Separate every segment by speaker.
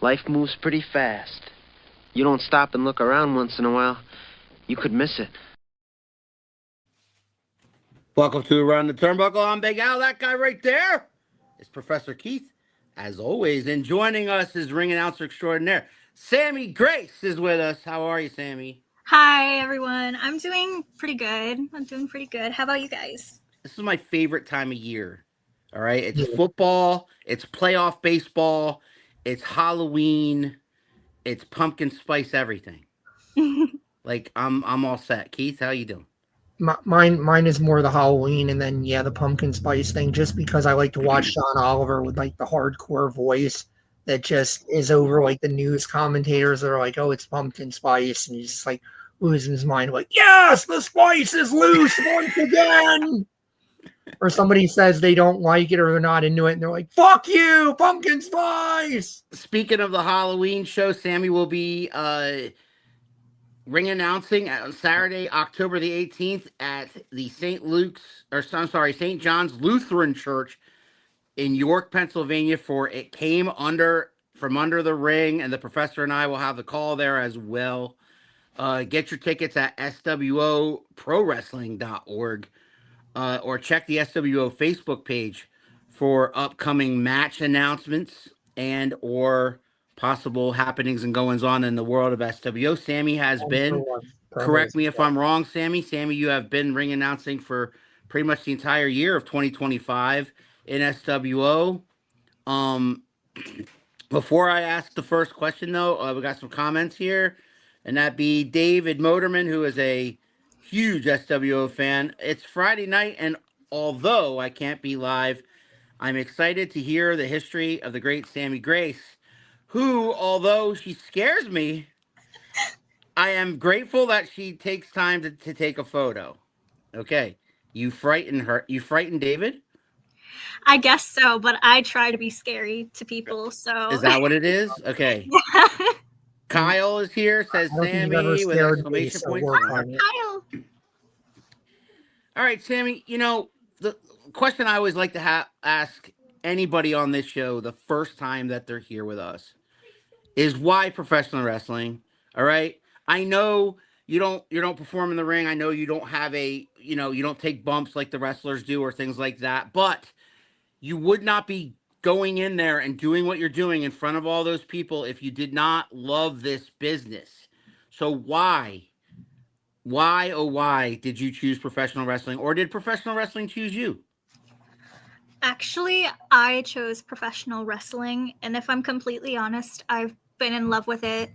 Speaker 1: Life moves pretty fast. You don't stop and look around once in a while, you could miss it.
Speaker 2: Welcome to Around the Turnbuckle. I'm Big Al. That guy right there is Professor Keith, as always. And joining us is ring announcer extraordinaire, Sammi Grace is with us. How are you, Sammi?
Speaker 3: Hi, everyone. I'm doing pretty good. How about you guys?
Speaker 2: This is my favorite time of year. All right. It's football, it's playoff baseball, it's Halloween, it's pumpkin spice everything. Like I'm all set. Keith, how you doing?
Speaker 4: Mine is more the Halloween and then the pumpkin spice thing, just because I like to watch John Oliver with like the hardcore voice that just is over like the news commentators that are like, oh, it's pumpkin spice, and he's just like losing his mind, like, yes, the spice is loose once again. Or somebody says they don't like it or they're not into it, and they're like, fuck you, pumpkin spice.
Speaker 2: Speaking of the Halloween show, Sammi will be ring announcing on Saturday, October the 18th at the St. John's Lutheran Church in York, Pennsylvania for It Came From Under the Ring, and the professor and I will have the call there as well. Get your tickets at swoprowrestling.org or check the SWO Facebook page for upcoming match announcements and or possible happenings and goings on in the world of SWO. Sammi has been, correct me if I'm wrong, Sammi. Sammi, you have been ring announcing for pretty much the entire year of 2025 in SWO. Before I ask the first question, though, we got some comments here, and that be David Motorman, who is a huge SWO fan. It's Friday night, and although I can't be live, I'm excited to hear the history of the great Sammi Grace, who, although she scares me, I am grateful that she takes time to take a photo. Okay. You frightened her. You frightened David?
Speaker 3: I guess so, but I try to be scary to people, so.
Speaker 2: Is that what it is? Okay. Kyle is here, says Sammi with exclamation points.
Speaker 3: Kyle.
Speaker 2: All right, Sammi, you know, the question I always like to ask anybody on this show the first time that they're here with us is why professional wrestling? All right. I know you don't perform in the ring. I know you don't have you don't take bumps like the wrestlers do or things like that, but you would not be going in there and doing what you're doing in front of all those people if you did not love this business. So why did you choose professional wrestling, or did professional wrestling choose you?
Speaker 3: Actually, I chose professional wrestling, and if I'm completely honest, I've been in love with it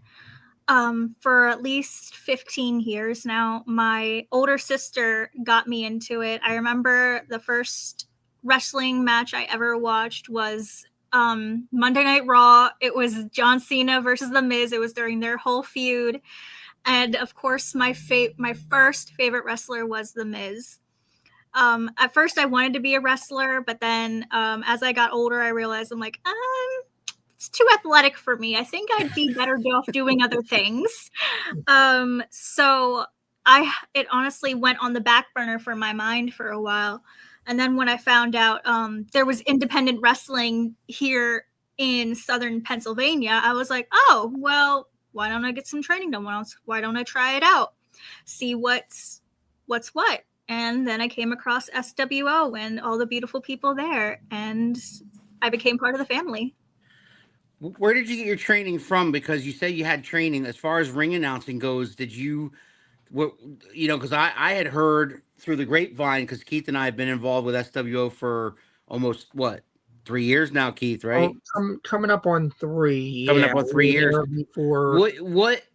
Speaker 3: for at least 15 years now. My older sister got me into it. I remember the first wrestling match I ever watched was Monday Night Raw. It was John Cena versus The Miz. It was during their whole feud. And of course, my first favorite wrestler was The Miz. At first, I wanted to be a wrestler, but then as I got older, I realized I'm like, it's too athletic for me. I think I'd be better off doing other things. So it honestly went on the back burner for my mind for a while. And then when I found out there was independent wrestling here in Southern Pennsylvania, I was like, oh, well, why don't I get some training done? Why don't I try it out? See what's what? And then I came across SWO and all the beautiful people there, and I became part of the family.
Speaker 2: Where did you get your training from? Because you said you had training. As far as ring announcing goes, did you, because I had heard through the grapevine, because Keith and I have been involved with SWO for almost, 3 years now, Keith, right?
Speaker 4: Coming up on 3.
Speaker 2: Coming up on 3 years.
Speaker 4: Before,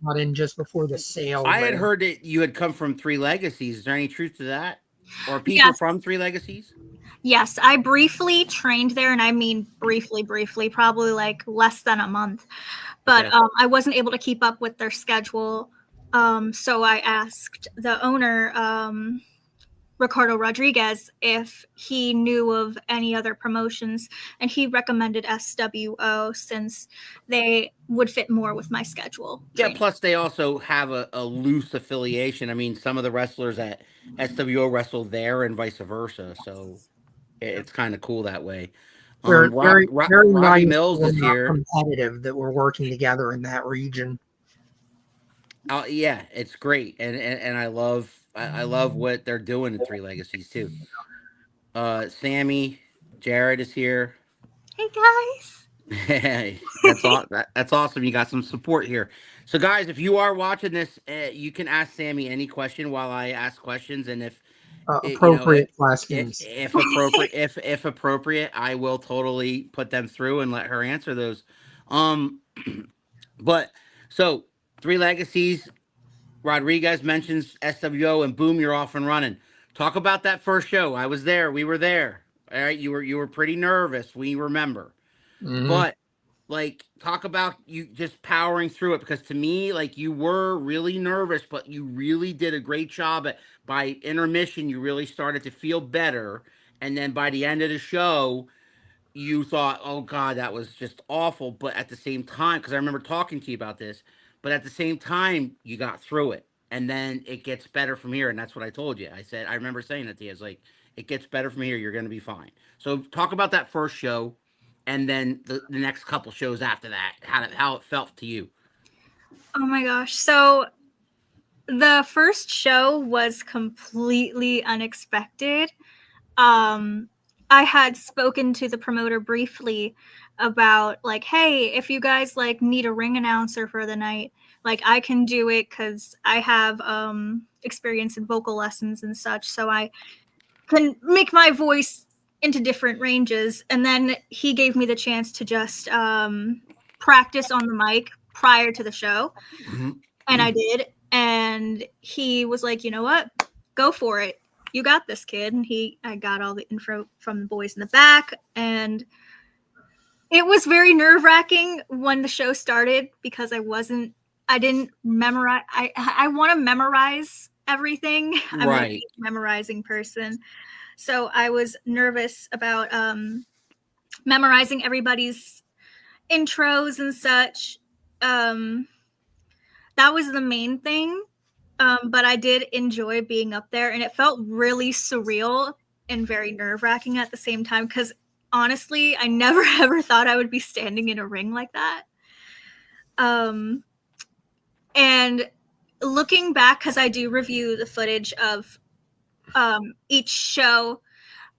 Speaker 4: not in just before the sale.
Speaker 2: I had heard that you had come from Three Legacies. Is there any truth to that? Or people from Three Legacies?
Speaker 3: Yes, I briefly trained there, and I mean briefly, probably like less than a month. But okay. I wasn't able to keep up with their schedule. So I asked the owner, Ricardo Rodriguez, if he knew of any other promotions, and he recommended SWO since they would fit more with my schedule.
Speaker 2: Yeah, plus they also have a loose affiliation. I mean, some of the wrestlers at SWO wrestle there and vice versa, so it's kind of cool that way.
Speaker 4: Very
Speaker 2: Robbie
Speaker 4: nice.
Speaker 2: Mills
Speaker 4: We're
Speaker 2: is
Speaker 4: not
Speaker 2: here.
Speaker 4: competitive that we're working together in that region.
Speaker 2: Yeah, it's great, and I love what they're doing in Three Legacies too. Sammy, Jared is here.
Speaker 3: Hey guys.
Speaker 2: Hey, that's awesome. You got some support here. So, guys, if you are watching this, you can ask Sammy any question while I ask questions, and if you know,
Speaker 4: Appropriate questions.
Speaker 2: if appropriate, I will totally put them through and let her answer those. Um, but so Three Legacies. Rodriguez mentions SWO, and boom, you're off and running. Talk about that first show. I was there. We were there. All right, you were pretty nervous. We remember.
Speaker 4: Mhm.
Speaker 2: But like talk about you just powering through it, because to me, like, you were really nervous, but you really did a great job at by intermission you really started to feel better, and then by the end of the show you thought, oh God, that was just awful. But at the same time, because I remember talking to you about this, but at the same time, you got through it. And then it gets better from here. And that's what I told you. I said, I remember saying it to you. It's like, it gets better from here. You're going to be fine. So talk about that first show and then the next couple shows after that, how it felt to you.
Speaker 3: Oh my gosh. So the first show was completely unexpected. um I had spoken to the promoter briefly about, like, hey, if you guys like need a ring announcer for the night, like I can do it because I have experience in vocal lessons and such, so I can make my voice into different ranges. And then he gave me the chance to just practice on the mic prior to the show, and I did. And he was like, you know what, go for it, you got this, kid. And I got all the info from the boys in the back, and it was very nerve-wracking when the show started because I didn't memorize. I want to memorize everything. I'm a
Speaker 2: Right.
Speaker 3: memorizing person, so I was nervous about memorizing everybody's intros and such. That was the main thing. But I did enjoy being up there, and it felt really surreal and very nerve-wracking at the same time, because honestly, I never ever thought I would be standing in a ring like that. And looking back, because I do review the footage of each show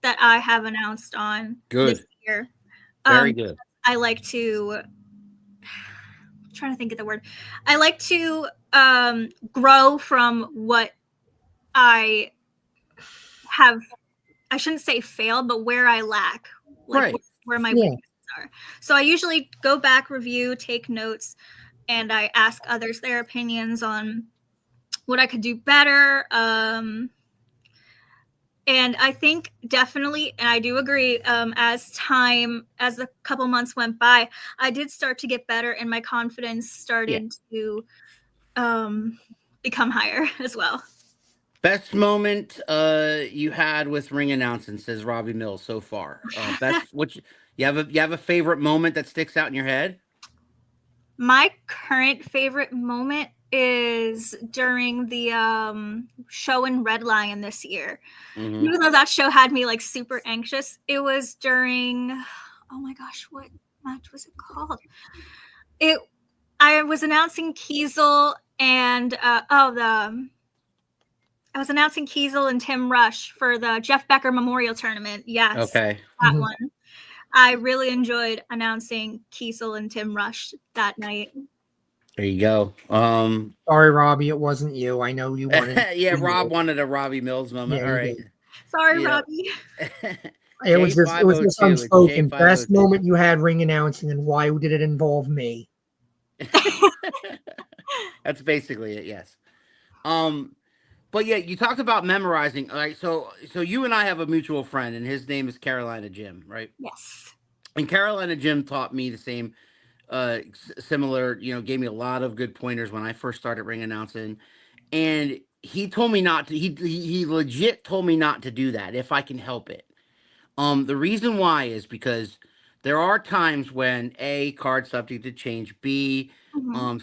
Speaker 3: that I have announced on this
Speaker 2: Good.
Speaker 3: year.
Speaker 2: Very good.
Speaker 3: I like to I'm trying to think of the word. I like to grow from what I have. I shouldn't say failed, but where I lack, like
Speaker 2: Right.
Speaker 3: where my
Speaker 4: Yeah.
Speaker 3: weaknesses are. So I usually go back, review, take notes, and I ask others their opinions on what I could do better. And I think definitely, and I do agree, as a couple months went by, I did start to get better, and my confidence started to become higher as well.
Speaker 2: Best moment you had with ring announcing, says Robbie Mills, so far. Best which you have a favorite moment that sticks out in your head?
Speaker 3: My current favorite moment is during the show in Red Lion this year.
Speaker 2: Mm-hmm.
Speaker 3: Even though that show had me like super anxious, it was during, oh my gosh, what match was it called? I was announcing Kiesel and I was announcing Kiesel and Tim Rush for the Jeff Becker Memorial Tournament. Yes,
Speaker 2: Okay.
Speaker 3: that one. I really enjoyed announcing Kiesel and Tim Rush that night.
Speaker 2: There you go.
Speaker 4: Sorry, Robbie, it wasn't you. I know you wanted.
Speaker 2: Yeah, Rob wanted a Robbie Mills moment.
Speaker 4: Yeah,
Speaker 2: All
Speaker 4: he
Speaker 2: right.
Speaker 4: did.
Speaker 3: Sorry,
Speaker 2: Yeah.
Speaker 3: Robbie.
Speaker 4: It was just
Speaker 2: J502.
Speaker 4: unspoken.
Speaker 2: It's
Speaker 4: Best
Speaker 2: J502.
Speaker 4: moment you had ring announcing, and why did it involve me?
Speaker 2: That's basically it. Yes. But yeah, you talked about memorizing. All right. So you and I have a mutual friend, and his name is Carolina Jim, right?
Speaker 3: Yes.
Speaker 2: And Carolina Jim taught me the same, similar. Gave me a lot of good pointers when I first started ring announcing, and he told me not to. He legit told me not to do that if I can help it. The reason why is because there are times when A, card subject to change, B,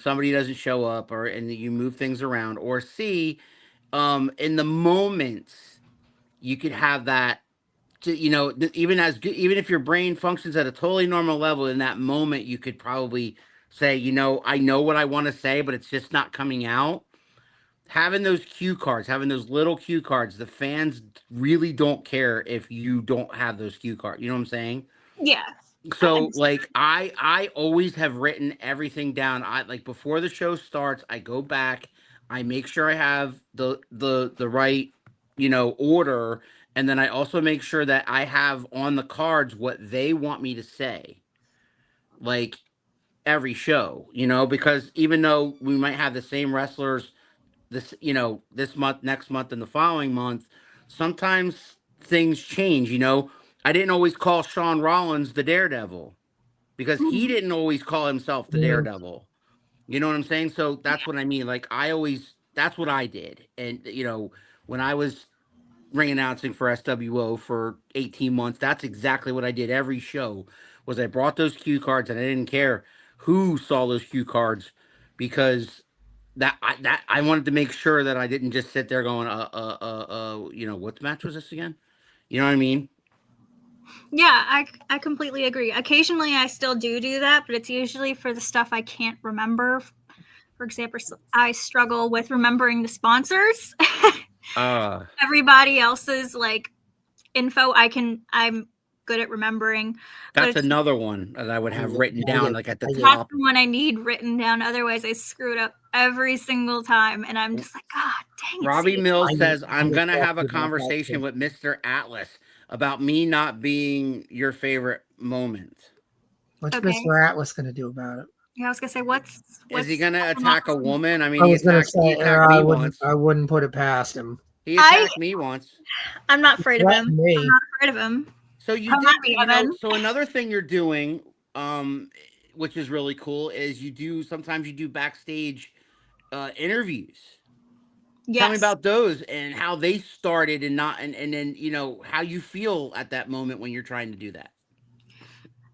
Speaker 2: somebody doesn't show up, and you move things around, or C, in the moments you could have that even even if your brain functions at a totally normal level, in that moment you could probably say, I know what I want to say, but it's just not coming out. Having those cue cards, having those little cue cards, the fans really don't care if you don't have those cue cards. You know what I'm saying?
Speaker 3: Yeah. I
Speaker 2: So
Speaker 3: understand.
Speaker 2: like I always have written everything down. I like before the show starts, I go back, I make sure I have the right, order, and then I also make sure that I have on the cards what they want me to say. Like every show, because even though we might have the same wrestlers this month, next month, and the following month, sometimes things change. I didn't always call Shawn Rollins the Daredevil because he
Speaker 3: Mhm.
Speaker 2: didn't always call himself the
Speaker 4: Yeah.
Speaker 2: Daredevil. You know what I'm saying? So that's what I mean. Like that's what I did. And when I was ring announcing for SWO for 18 months, that's exactly what I did. Every show was I brought those cue cards, and I didn't care who saw those cue cards, because that I wanted to make sure that I didn't just sit there going, what match was this again? You know what I mean?
Speaker 3: Yeah, I completely agree. Occasionally, I still do that, but it's usually for the stuff I can't remember. For example, I struggle with remembering the sponsors.
Speaker 2: Uh,
Speaker 3: Everybody else's like info, I'm good at remembering, but
Speaker 2: that's another one that I would have written down, like at the
Speaker 3: that's
Speaker 2: top.
Speaker 3: the one I need written down. Otherwise, I screw it up every single time, and I'm just like, God dang it,
Speaker 2: Robbie
Speaker 3: see.
Speaker 2: Mills says,
Speaker 4: I
Speaker 2: I'm
Speaker 4: get
Speaker 2: going to have a
Speaker 4: frustrated about that
Speaker 2: conversation
Speaker 4: too.
Speaker 2: with Mr. Atlas about me not being your favorite moment.
Speaker 4: What's
Speaker 3: Okay.
Speaker 4: Mr. Atlas going to do about it?
Speaker 3: Yeah, I was gonna say,
Speaker 2: Is he
Speaker 3: what's
Speaker 2: going to
Speaker 3: going on?
Speaker 2: attack a woman? I mean,
Speaker 4: I was going to
Speaker 2: he
Speaker 4: say,
Speaker 2: attacked me once.
Speaker 4: I wouldn't put it past him.
Speaker 2: He
Speaker 3: I
Speaker 2: attacked me once.
Speaker 3: I'm not
Speaker 4: He
Speaker 3: afraid of him.
Speaker 4: threatened
Speaker 3: I'm
Speaker 4: me.
Speaker 3: not afraid of him.
Speaker 2: So you
Speaker 3: Come at
Speaker 2: did,
Speaker 3: me, Evan.
Speaker 2: so another thing you're doing, which is really cool, is sometimes you do backstage interviews. Tell me
Speaker 3: Yes.
Speaker 2: about those and how they started, and not, and then, how you feel at that moment when you're trying to do that.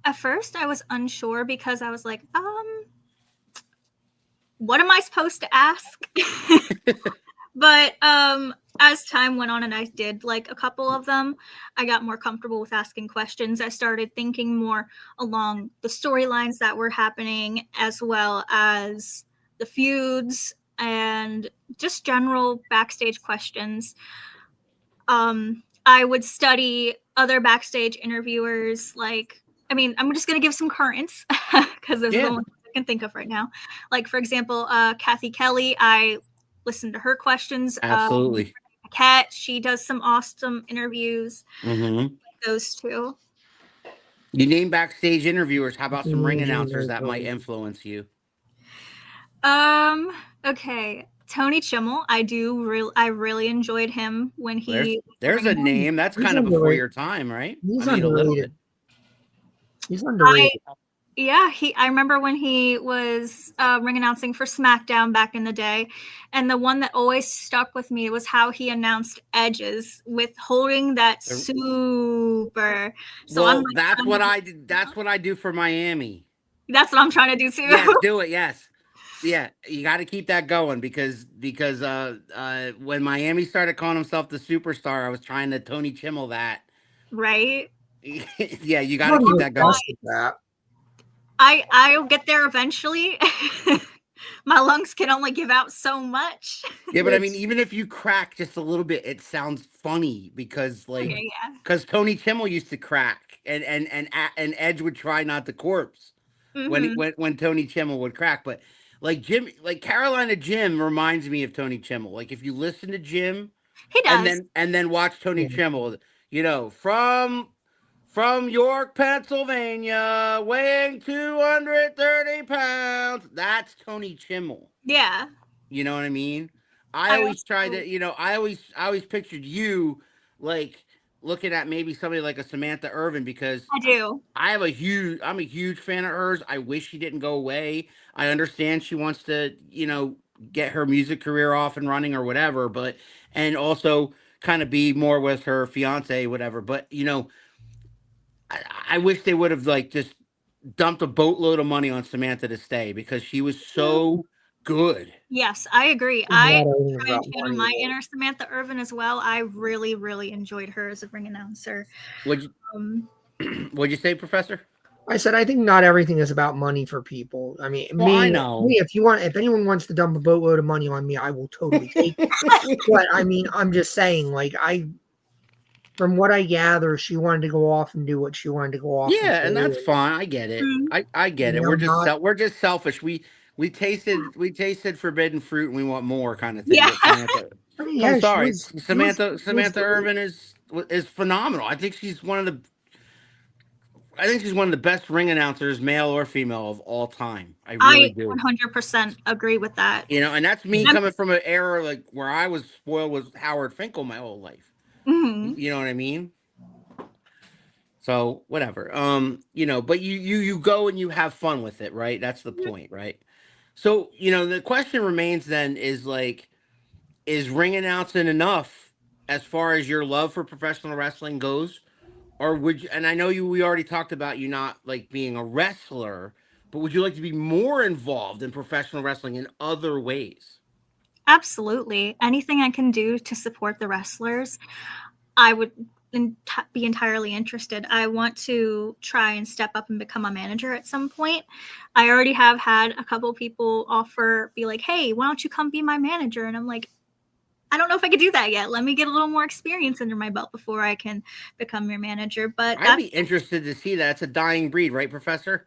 Speaker 3: At first, I was unsure because I was like, what am I supposed to ask? But as time went on and I did like a couple of them, I got more comfortable with asking questions. I started thinking more along the storylines that were happening, as well as the feuds and just general backstage questions. I would study other backstage interviewers. Like, I mean, I'm just going to give some currents because those are the
Speaker 2: Yeah,
Speaker 3: ones I can think of right now. Like, for example, Kathy Kelly, I listened to her questions.
Speaker 2: absolutely.
Speaker 3: Kat, she does some awesome interviews.
Speaker 2: Mm-hmm.
Speaker 3: Those two.
Speaker 2: You name backstage interviewers. How about some ring
Speaker 4: Imagine
Speaker 2: announcers
Speaker 4: those
Speaker 2: that might
Speaker 4: ones.
Speaker 2: influence you?
Speaker 3: Um. Okay. Tony Chimmel, I really enjoyed him when
Speaker 2: There's
Speaker 3: he was the
Speaker 2: there's a name that's
Speaker 4: He's
Speaker 2: kind of before
Speaker 4: underrated.
Speaker 2: your time, right? I
Speaker 4: He's
Speaker 2: mean, a little
Speaker 4: underrated.
Speaker 2: bit.
Speaker 4: He's
Speaker 3: I
Speaker 4: underrated.
Speaker 3: Yeah, I remember when he was ring announcing for SmackDown back in the day, and the one that always stuck with me was how he announced Edges with holding that super. So I'm
Speaker 2: Well,
Speaker 3: like,
Speaker 2: that's what I did. That's what I do for Miami.
Speaker 3: that's what I'm trying to do
Speaker 2: Yes,
Speaker 3: too.
Speaker 2: do it. Yes, yeah. You got to keep that going, because when Miami started calling himself the superstar, I was trying to Tony Chimmel that.
Speaker 3: Right?
Speaker 2: Yeah, you got to
Speaker 4: Nobody
Speaker 2: keep
Speaker 4: was
Speaker 2: that going.
Speaker 4: best at that.
Speaker 3: I'll get there eventually. My lungs can only give out so much.
Speaker 2: Yeah, but I mean,
Speaker 4: It's,
Speaker 2: even if you crack just a little bit, it sounds funny because,
Speaker 3: Okay, yeah.
Speaker 2: because Tony Chimmel used to crack, and Edge would try not to corpse when
Speaker 3: Mm-hmm.
Speaker 2: when Tony Chimmel would crack. But like Carolina Jim reminds me of Tony Chimmel. Like if you listen to Jim
Speaker 3: He
Speaker 2: and
Speaker 3: does.
Speaker 2: then watch Tony
Speaker 4: yeah.
Speaker 2: Chimmel, from York, Pennsylvania, weighing 230 pounds. That's Tony Chimmel.
Speaker 3: Yeah.
Speaker 2: You know what I mean? I
Speaker 3: I
Speaker 2: always tried
Speaker 3: also
Speaker 2: to, I always pictured you like looking at maybe somebody like a Samantha Irvin, because
Speaker 3: I do.
Speaker 2: I'm a huge fan of hers. I wish she didn't go away. I understand she wants to, get her music career off and running or whatever, but and also kind of be more with her fiance, whatever. But I wish they would have like just dumped a boatload of money on Samantha to stay, because she was so good.
Speaker 3: Yes, I agree.
Speaker 4: Not
Speaker 3: I
Speaker 4: everything's
Speaker 3: try and
Speaker 4: about
Speaker 3: channel
Speaker 4: money,
Speaker 3: my
Speaker 4: though.
Speaker 3: inner Samantha Irvin as well. I really, really enjoyed her as a ring announcer.
Speaker 2: What'd
Speaker 3: Um,
Speaker 2: you say, Professor?
Speaker 4: I said I think not everything is about money for people. I mean,
Speaker 2: Well, I know.
Speaker 4: if anyone wants to dump a boatload of money on me, I will totally take it. But I mean, I'm just saying, like from what I gather, she wanted to go off and do what she wanted to go off and
Speaker 2: Yeah, and that's
Speaker 4: do.
Speaker 2: fine. I get it.
Speaker 3: mm,
Speaker 2: I get
Speaker 4: You
Speaker 2: it.
Speaker 4: know, not
Speaker 2: We're just selfish. We tasted forbidden fruit and we want more kind of thing
Speaker 3: yeah.
Speaker 2: with Samantha.
Speaker 4: I mean,
Speaker 2: I'm
Speaker 4: yeah,
Speaker 2: sorry,
Speaker 4: she was
Speaker 2: Samantha
Speaker 4: great.
Speaker 2: Irvin is phenomenal. I think she's one of the best ring announcers, male or female, of all time. I really
Speaker 3: I
Speaker 2: do.
Speaker 3: 100% agree with that.
Speaker 2: You know, and that's me
Speaker 3: And-
Speaker 2: coming from an era like where I was spoiled with Howard Finkel my whole life.
Speaker 3: mhm.
Speaker 2: You know what I mean? So whatever. But you go and you have fun with it, right? That's the point, right? So, the question remains then is like, is ring announcing enough as far as your love for professional wrestling goes? Or would you, and I know we already talked about you not like being a wrestler, but would you like to be more involved in professional wrestling in other ways?
Speaker 3: Absolutely. Anything I can do to support the wrestlers, I would be entirely interested. I want to try and step up and become a manager at some point. I already have had a couple people be like, hey, why don't you come be my manager? And I'm like, I don't know if I could do that yet. Let me get a little more experience under my belt before I can become your manager. But
Speaker 2: I'd be interested to see that. It's a dying breed, right, Professor?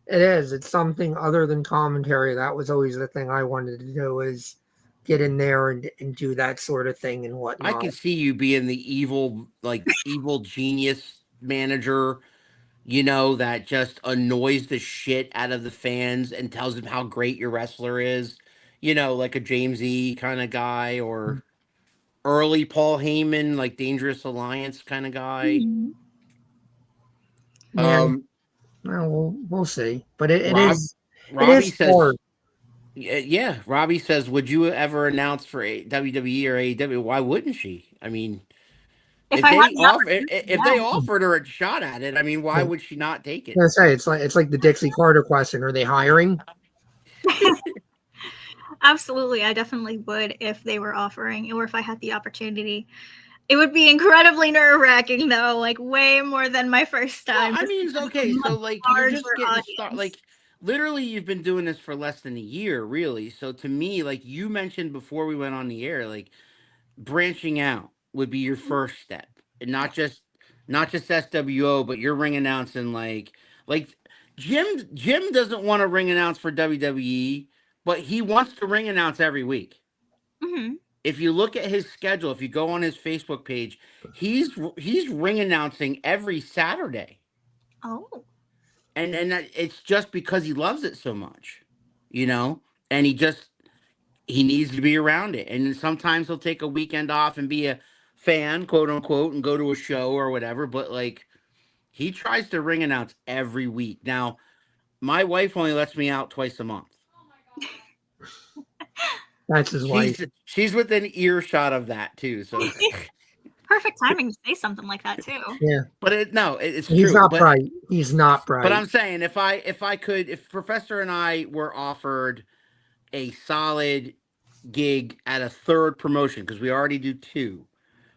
Speaker 4: It is. It's something other than commentary. That was always the thing I wanted to do is get in there and do that sort of thing and
Speaker 2: I
Speaker 4: whatnot.
Speaker 2: could see you being the evil genius manager, that just annoys the shit out of the fans and tells them how great your wrestler is. Like a James E kind of guy, or early Paul Heyman, like Dangerous Alliance kind of guy.
Speaker 3: Mhm.
Speaker 4: Yeah,
Speaker 2: Um,
Speaker 4: well, we'll see. But it
Speaker 2: Rob
Speaker 4: is
Speaker 2: Robbie says,
Speaker 4: hard.
Speaker 2: yeah. Robbie says, would you ever announce for WWE or AEW? Why wouldn't she? I mean,
Speaker 3: If I had the
Speaker 2: if they
Speaker 3: opportunity,
Speaker 2: offered her a shot at it, I mean, why would she not take
Speaker 4: I
Speaker 2: it?
Speaker 4: was gonna say it's like the Dixie Carter question. Are they hiring?
Speaker 3: yeah. Absolutely. I definitely would if they were offering or if I had the opportunity. It would be incredibly nerve-wracking though, like way more than my first
Speaker 2: Well,
Speaker 3: time.
Speaker 2: I
Speaker 3: Just
Speaker 2: mean, it's
Speaker 3: because it's a
Speaker 2: okay. So,
Speaker 3: much
Speaker 2: like, you're just
Speaker 3: larger
Speaker 2: getting started.
Speaker 3: audience.
Speaker 2: Like, literally, you've been doing this for less than a year, really. So, to me, like you mentioned before we went on the air, like branching out would be your first step, and not just SWO, but you're ring announcing like Jim doesn't want to ring announce for WWE, but he wants to ring announce every week.
Speaker 3: Mhm.
Speaker 2: If you look at his schedule, if you go on his Facebook page, he's ring announcing every Saturday,
Speaker 3: Oh.
Speaker 2: and it's just because he loves it so much, you know, and he needs to be around it. And then sometimes he'll take a weekend off and be a fan, quote unquote, and go to a show or whatever. But like he tries to ring announce every week. Now, my wife only lets me out twice a month.
Speaker 4: That's his wife.
Speaker 2: She's within earshot of that too. So,
Speaker 3: Perfect timing to say something like that too.
Speaker 4: Yeah,
Speaker 2: but it's
Speaker 4: he's
Speaker 2: true.
Speaker 4: not
Speaker 2: But
Speaker 4: bright. He's not
Speaker 2: but
Speaker 4: bright.
Speaker 2: I'm saying if Professor and I were offered a solid gig at a third promotion, because we already do two.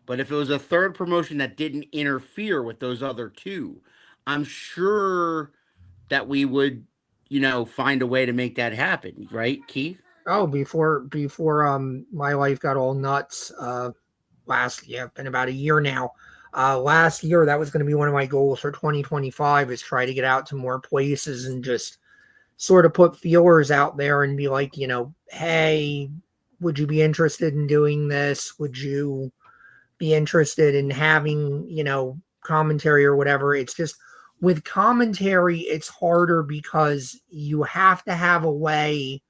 Speaker 2: But if it was a third promotion that didn't interfere with those other two, I'm sure that we would, find a way to make that happen, right, Keith?
Speaker 4: Oh, before my life got all nuts. Been about a year now. Last year that was going to be one of my goals for 2025 is try to get out to more places and just sort of put feelers out there and be like, hey, would you be interested in doing this? Would you be interested in having, commentary or whatever? It's just with commentary, it's harder because you have to have a way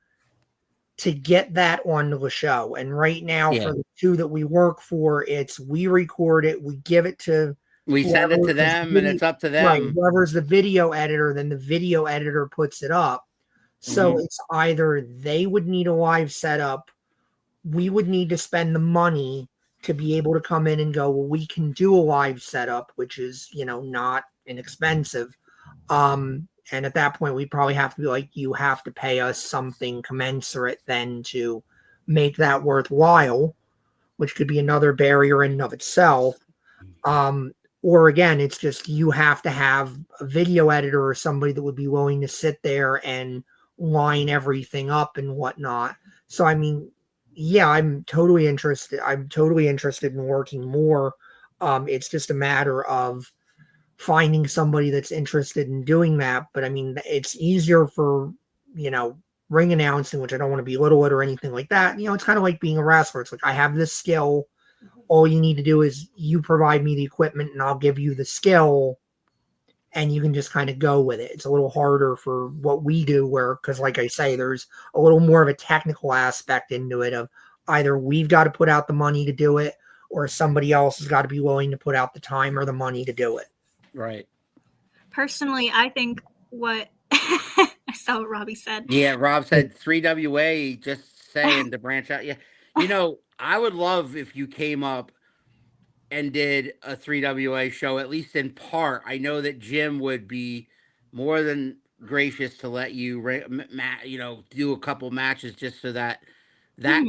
Speaker 4: to get that onto the show. And right now,
Speaker 2: Yeah.
Speaker 4: for the two that we work for, we record it, we give it to
Speaker 2: We send it
Speaker 4: whoever
Speaker 2: to
Speaker 4: is
Speaker 2: them, and it's up to
Speaker 4: right,
Speaker 2: them.
Speaker 4: whoever's the video editor, then the video editor puts it up. So it's either they would need a live setup, we would need to spend the money to be able to come in and go, well, we can do a live setup, which is, not inexpensive. And at that point, we'd probably have to be like, you have to pay us something commensurate then to make that worthwhile, which could be another barrier in and of itself. Or again, it's just you have to have a video editor or somebody that would be willing to sit there and line everything up and whatnot. So, I mean, yeah, I'm totally interested. I'm totally interested in working more. It's just a matter of finding somebody that's interested in doing that. But I mean, it's easier for, ring announcing, which I don't want to belittle it or anything like that. It's kind of like being a wrestler. It's like, I have this skill. All you need to do is you provide me the equipment and I'll give you the skill and you can just kind of go with it. It's a little harder for what we do because like I say, there's a little more of a technical aspect into it of either we've got to put out the money to do it or somebody else has got to be willing to put out the time or the money to do it.
Speaker 2: Right.
Speaker 3: Personally, I think what I saw what Robbie said.
Speaker 2: Yeah, Rob said 3WA, just saying to branch out. Yeah. I would love if you came up and did a 3WA show, at least in part. I know that Jim would be more than gracious to let you, do a couple matches just so that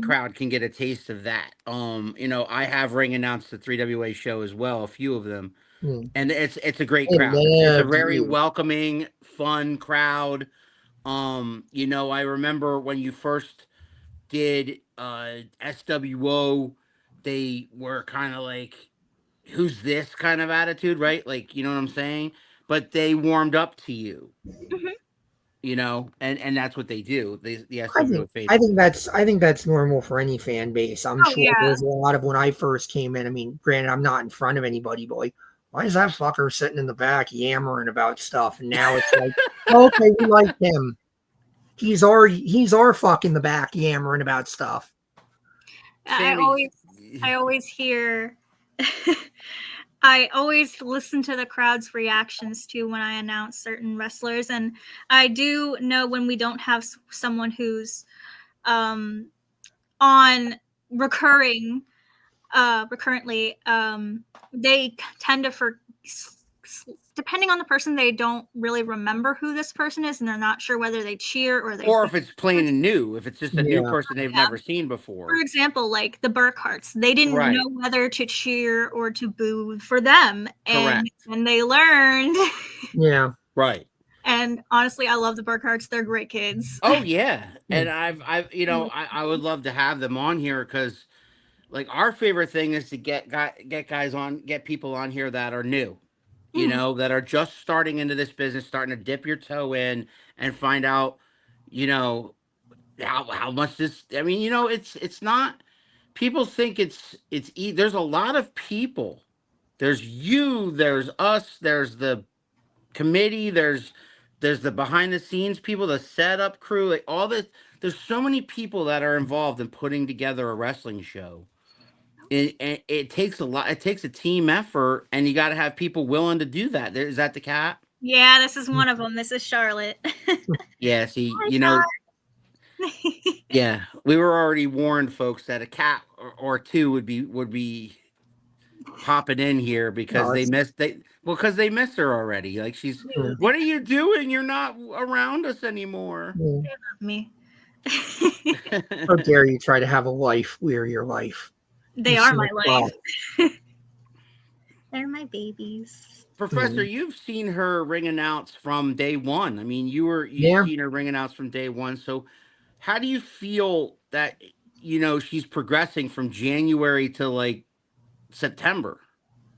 Speaker 2: crowd can get a taste of that. I have ring announced the 3WA show as well, a few of them. And it's a great crowd. It's a very welcoming, fun crowd. I remember when you first did SWO, they were kind of like, who's this kind of attitude, right? Like, you know what I'm saying? But they warmed up to you. And that's what they do. The SWO
Speaker 4: I think that's normal for any fan base. I'm sure there's a lot of when I first came in. I mean, granted, I'm not in front of anybody, but like, why is that fucker sitting in the back yammering about stuff? And now it's like, okay, we like him. He's our fuck in the back yammering about stuff.
Speaker 3: I always hear I always listen to the crowd's reactions too when I announce certain wrestlers, and I do know when we don't have someone who's on recurrently, they tend to depending on the person, they don't really remember who this person is, and they're not sure whether they cheer or
Speaker 2: if it's plain and new, if it's just a new person they've never seen before.
Speaker 3: For example, like the Burkharts, they didn't know whether to cheer or to boo for them, and they learned.
Speaker 4: Yeah,
Speaker 2: right.
Speaker 3: And honestly, I love the Burkharts; they're great kids.
Speaker 2: Oh yeah, and I would love to have them on here because, like, our favorite thing is to get people on here that are new. That are just starting into this business, starting to dip your toe in and find out, how much this, I mean, it's not, people think there's a lot of people. There's you, there's us, there's the committee, there's the behind the scenes people, the setup crew, like all this. There's so many people that are involved in putting together a wrestling show. It takes a lot. It takes a team effort, and you got to have people willing to do that. Is that the cat?
Speaker 3: Yeah, this is one of them. This is Charlotte.
Speaker 2: Yeah, see, yeah, we were already warned, folks, that a cat or two would be popping in here because they miss her already. Like what are you doing? You're not around us anymore.
Speaker 3: They love me.
Speaker 4: How dare you try to have a life? We're your life.
Speaker 3: They are my life. They're my babies.
Speaker 2: Professor, you've seen her ring announce from day one. I mean, you've seen her ring announce from day one. So how do you feel that, she's progressing from January to like September?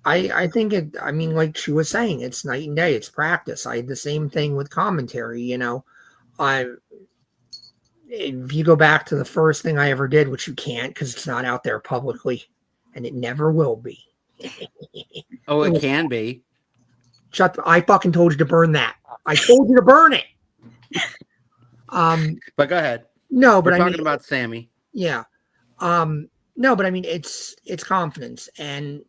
Speaker 4: I think like she was saying, it's night and day. It's practice. I had the same thing with commentary, if you go back to the first thing I ever did, which you can't because it's not out there publicly, and it never will be.
Speaker 2: Oh, it can be.
Speaker 4: I fucking told you to burn that. I told you to burn it.
Speaker 2: But go ahead.
Speaker 4: No, but
Speaker 2: we're talking about Sammi.
Speaker 4: Yeah. No, but I mean, it's confidence, and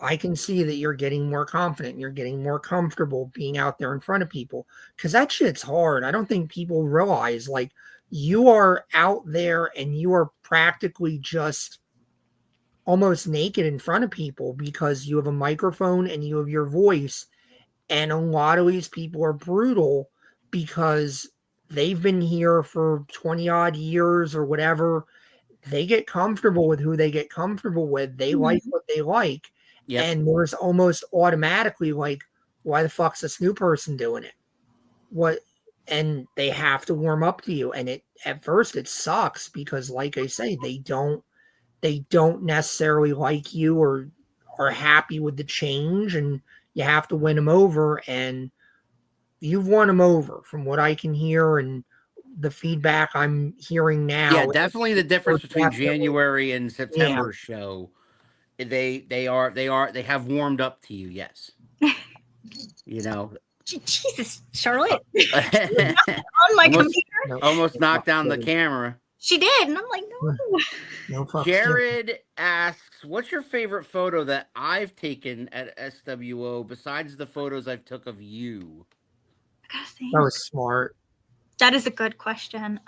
Speaker 4: I can see that you're getting more confident. You're getting more comfortable being out there in front of people because that shit's hard. I don't think people realize, like, you are out there and you are practically just almost naked in front of people because you have a microphone and you have your voice. And a lot of these people are brutal. because they've been here for 20 odd years or whatever. They get comfortable with who they get comfortable with. They like what they like.
Speaker 2: Yep.
Speaker 4: And there's almost automatically like, why the fuck's this new person doing it? What? And they have to warm up to you. And at first it sucks because, like I say, they don't necessarily like you or are happy with the change, and you have to win them over. And you've won them over from what I can hear and the feedback I'm hearing now.
Speaker 2: Yeah, definitely the difference between January and September's show. They have warmed up to you, yes.
Speaker 3: Jesus, Charlotte. On my computer.
Speaker 2: Almost knocked down the camera.
Speaker 3: She did, and I'm like,
Speaker 4: no.
Speaker 2: Jared asks, what's your favorite photo that I've taken at SWO besides the photos I've took of you?
Speaker 4: That was smart.
Speaker 3: That is a good question.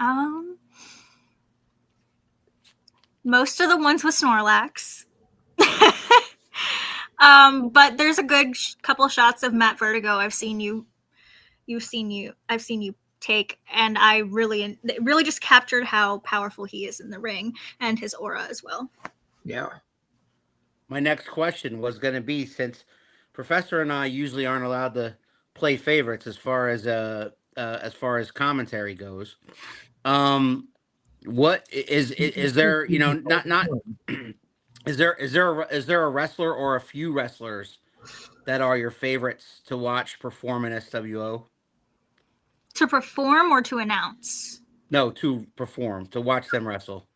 Speaker 3: Most of the ones with Snorlax. But there's a good couple shots of Matt Vertigo I've seen you take, and it really just captured how powerful he is in the ring and his aura as well.
Speaker 4: Yeah.
Speaker 2: My next question was going to be, since Professor and I usually aren't allowed to play favorites as far as commentary goes, what is there, not is there a wrestler or a few wrestlers that are your favorites to watch perform in SWO?
Speaker 3: To perform or to announce?
Speaker 2: No, to perform, to watch them wrestle.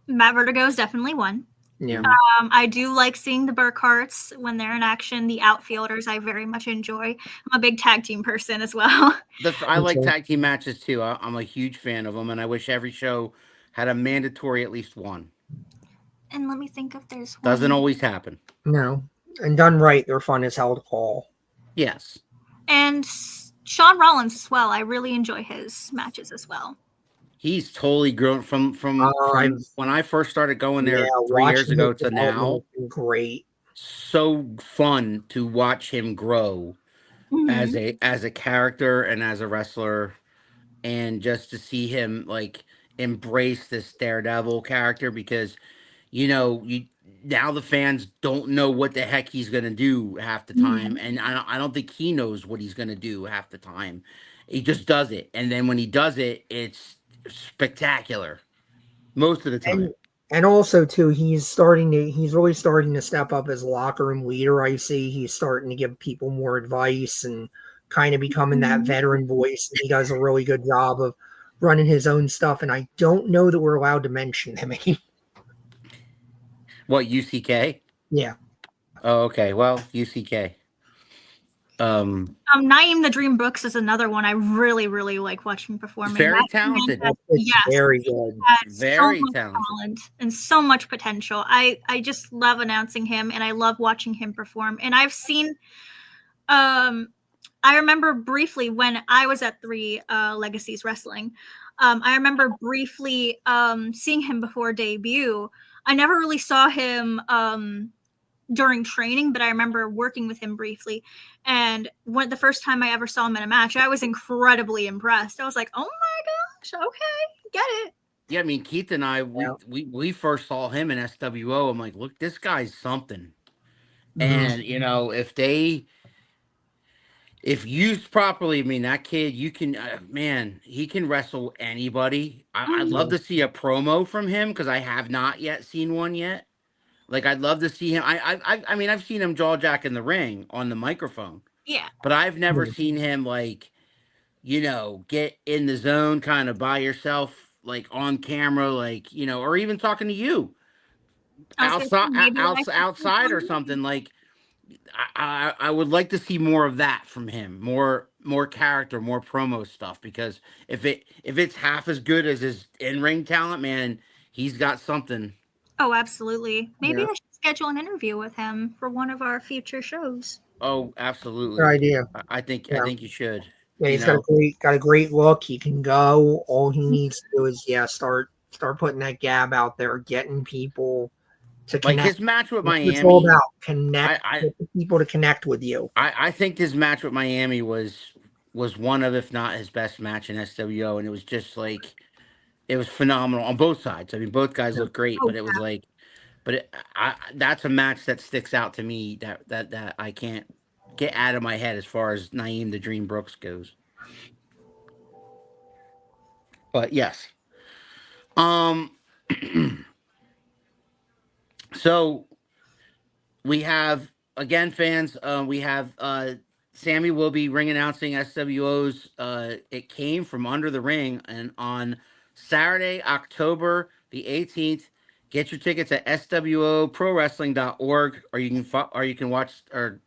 Speaker 3: Matt Vertigo is definitely one.
Speaker 4: Yeah.
Speaker 3: I do like seeing the Burkharts when they're in action. The outfielders I very much enjoy. I'm a big tag team person as well.
Speaker 2: I like tag team matches too. I'm a huge fan of them, and I wish every show had a mandatory at least one.
Speaker 3: And let me think if there's one.
Speaker 2: Doesn't always happen.
Speaker 4: No. And done right, they're fun as hell to call.
Speaker 2: Yes.
Speaker 3: And Sean Rollins as well. I really enjoy his matches as well.
Speaker 2: He's totally grown from when I first started going there 3 years ago to now.
Speaker 4: Great.
Speaker 2: So fun to watch him grow as a character and as a wrestler, and just to see him like embrace this Daredevil character, because now the fans don't know what the heck he's going to do half the time. And I don't think he knows what he's going to do half the time. He just does it. And then when he does it, it's spectacular most of the time.
Speaker 4: And also, too, he's really starting to step up as a locker room leader. I see he's starting to give people more advice and kind of becoming that veteran voice. He does a really good job of running his own stuff. And I don't know that we're allowed to mention him anymore.
Speaker 2: What, UCK?
Speaker 4: Yeah.
Speaker 2: Oh, okay. Well, UCK.
Speaker 3: Naeem the Dream Brooks is another one I really, really like watching performing.
Speaker 2: Very talented.
Speaker 4: Yes, very good.
Speaker 2: Very
Speaker 3: so much
Speaker 2: talented.
Speaker 3: Talent and so much potential. I just love announcing him, and I love watching him perform. And I've seen, I remember briefly when I was at 3 Legacies Wrestling. I remember briefly seeing him before debut. I never really saw him during training, but I remember working with him briefly. And the first time I ever saw him in a match, I was incredibly impressed. I was like, oh my gosh, okay, get it.
Speaker 2: Yeah, I mean, Keith and I, we first saw him in SWO. I'm like, look, this guy's something. And, if used properly, I mean, that kid, you can, he can wrestle anybody. I'd love to see a promo from him, because I have not yet seen one yet. Like, I'd love to see him. I mean, I've seen him jaw jack in the ring on the microphone.
Speaker 3: Yeah.
Speaker 2: But I've never seen him, like, get in the zone kind of by yourself, like on camera, like, or even talking to you outside or something. Like, I would like to see more of that from him, more character, more promo stuff, because if it's half as good as his in-ring talent, man, he's got something.
Speaker 3: Oh, absolutely. Maybe I should schedule an interview with him for one of our future shows.
Speaker 2: Oh, absolutely.
Speaker 4: Good idea.
Speaker 2: I think you should.
Speaker 4: Yeah, he's got a great look. He can go. All he needs to do is start putting that gab out there, getting people to connect.
Speaker 2: Like his match with Miami.
Speaker 4: It's all about get people to connect with you.
Speaker 2: I think his match with Miami was was one of, if not his best match in SWO, and it was just like it was phenomenal on both sides. I mean, both guys looked great,
Speaker 3: Oh,
Speaker 2: but it was like, that's a match that sticks out to me that I can't get out of my head as far as Naeem the Dream Brooks goes. But yes, um, so we have again, fans. We have Sammy will be ring announcing SWO's. It came from under the ring, and on Saturday, October the 18th. Get your tickets at swoprowrestling.org, or you can watch or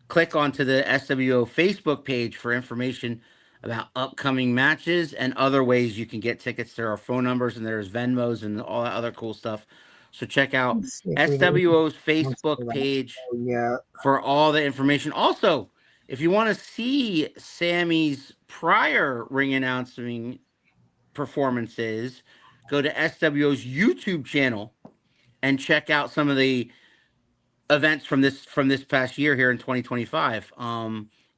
Speaker 2: click onto the SWO Facebook page for information about upcoming matches and other ways you can get tickets. There are phone numbers and there's Venmos and all that other cool stuff. So check out
Speaker 4: Let's see if we
Speaker 2: SWO's
Speaker 4: want to
Speaker 2: Facebook
Speaker 4: go
Speaker 2: page
Speaker 4: yeah.
Speaker 2: for all the information. Also, if you want to see Sammy's prior ring announcing performances, go to SWO's YouTube channel and check out some of the events from this past year here in 2025.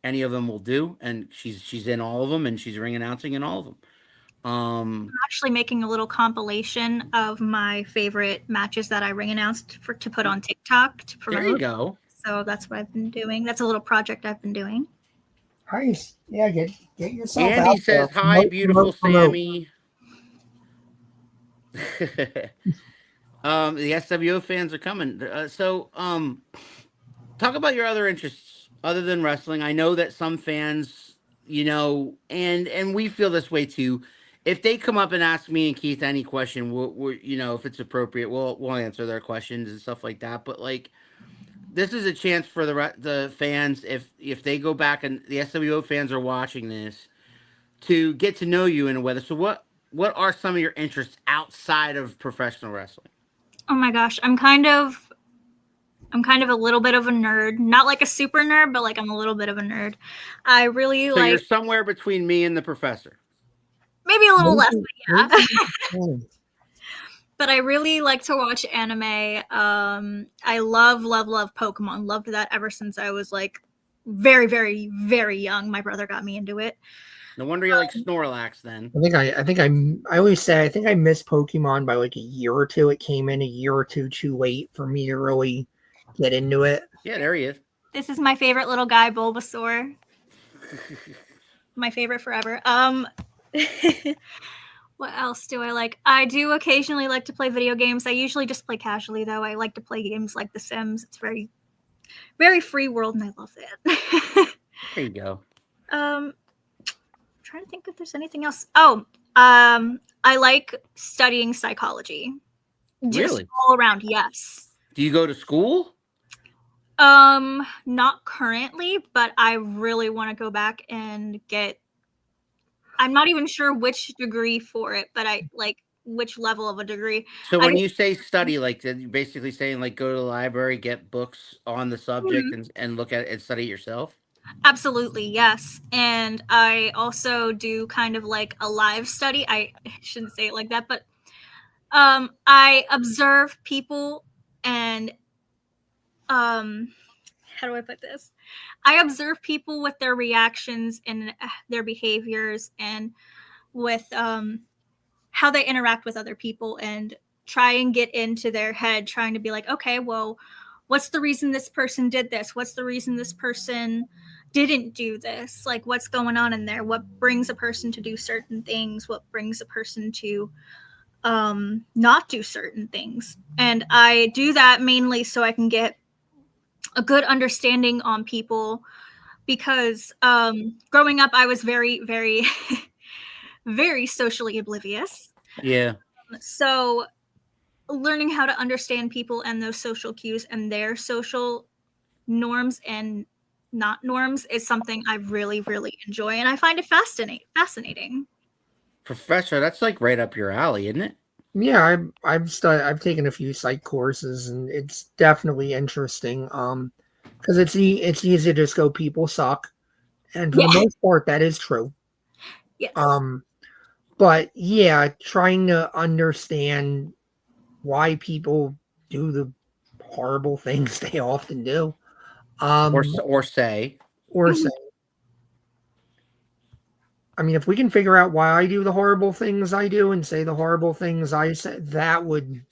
Speaker 2: Any of them will do, and she's in all of them, and she's ring announcing in all of them.
Speaker 3: I'm actually making a little compilation of my favorite matches that I ring announced to put on TikTok to promote.
Speaker 2: There you go.
Speaker 3: So that's what I've been doing. That's a little project I've been doing.
Speaker 4: Nice. Yeah, get yourself
Speaker 2: Andy
Speaker 4: out
Speaker 2: says,
Speaker 4: there.
Speaker 2: "Hi, beautiful
Speaker 4: Promote.
Speaker 2: Sammy." The SWO fans are coming. Talk about your other interests other than wrestling. I know that some fans, and we feel this way too. If they come up and ask me and Keith any question, if it's appropriate, we'll answer their questions and stuff like that. But like, this is a chance for the fans, if they go back and the SWO fans are watching this, to get to know you in a way. So what are some of your interests outside of professional wrestling?
Speaker 3: Oh my gosh, I'm kind of a little bit of a nerd. Not like a super nerd, but like I'm a little bit of a nerd. I really
Speaker 2: So you're somewhere between me and the professor.
Speaker 3: Maybe a little less, but yeah.
Speaker 4: Yeah.
Speaker 3: But I really like to watch anime. I love Pokemon. Loved that ever since I was like very, very, very young. My brother got me into it.
Speaker 2: No wonder you like Snorlax then.
Speaker 4: I always say I think I missed Pokemon by like a year or two. It came in a year or two too late for me to really get into it.
Speaker 2: Yeah, there he is.
Speaker 3: This is my favorite little guy, Bulbasaur. My favorite forever. What else do I like? I do occasionally like to play video games. I usually just play casually, though. I like to play games like The Sims. It's very, very free world, and I love it.
Speaker 2: There you go.
Speaker 3: I'm trying to think if there's anything else. I like studying psychology. Just
Speaker 2: Really?
Speaker 3: all around, yes.
Speaker 2: Do you go to school?
Speaker 3: Not currently, but I really want to go back and get. I'm not even sure which degree for it, but I like which level of a degree.
Speaker 2: So when you say study, like you're basically saying like go to the library, get books on the subject, and look at it and study it yourself?
Speaker 3: Absolutely, yes. And I also do kind of like a live study. I shouldn't say it like that, but I observe people and how do I put this? I observe people with their reactions and their behaviors and with how they interact with other people and try and get into their head, trying to be like, okay, well, what's the reason this person did this? What's the reason this person didn't do this? Like, what's going on in there? What brings a person to do certain things? What brings a person to not do certain things? And I do that mainly so I can get a good understanding on people, because growing up I was very, very, very socially oblivious.
Speaker 2: Yeah.
Speaker 3: So learning how to understand people and those social cues and their social norms and not norms is something I really, really enjoy, and I find it fascinating.
Speaker 2: Professor, that's like right up your alley, isn't it?
Speaker 4: Yeah, I've taken a few psych courses, and it's definitely interesting. Because it's easy to just go, people suck, and for the most part, that is true.
Speaker 3: Yes.
Speaker 4: But yeah, trying to understand why people do the horrible things they often do,
Speaker 2: Or say.
Speaker 4: or say. I mean, if we can figure out why I do the horrible things I do and say the horrible things I say, that would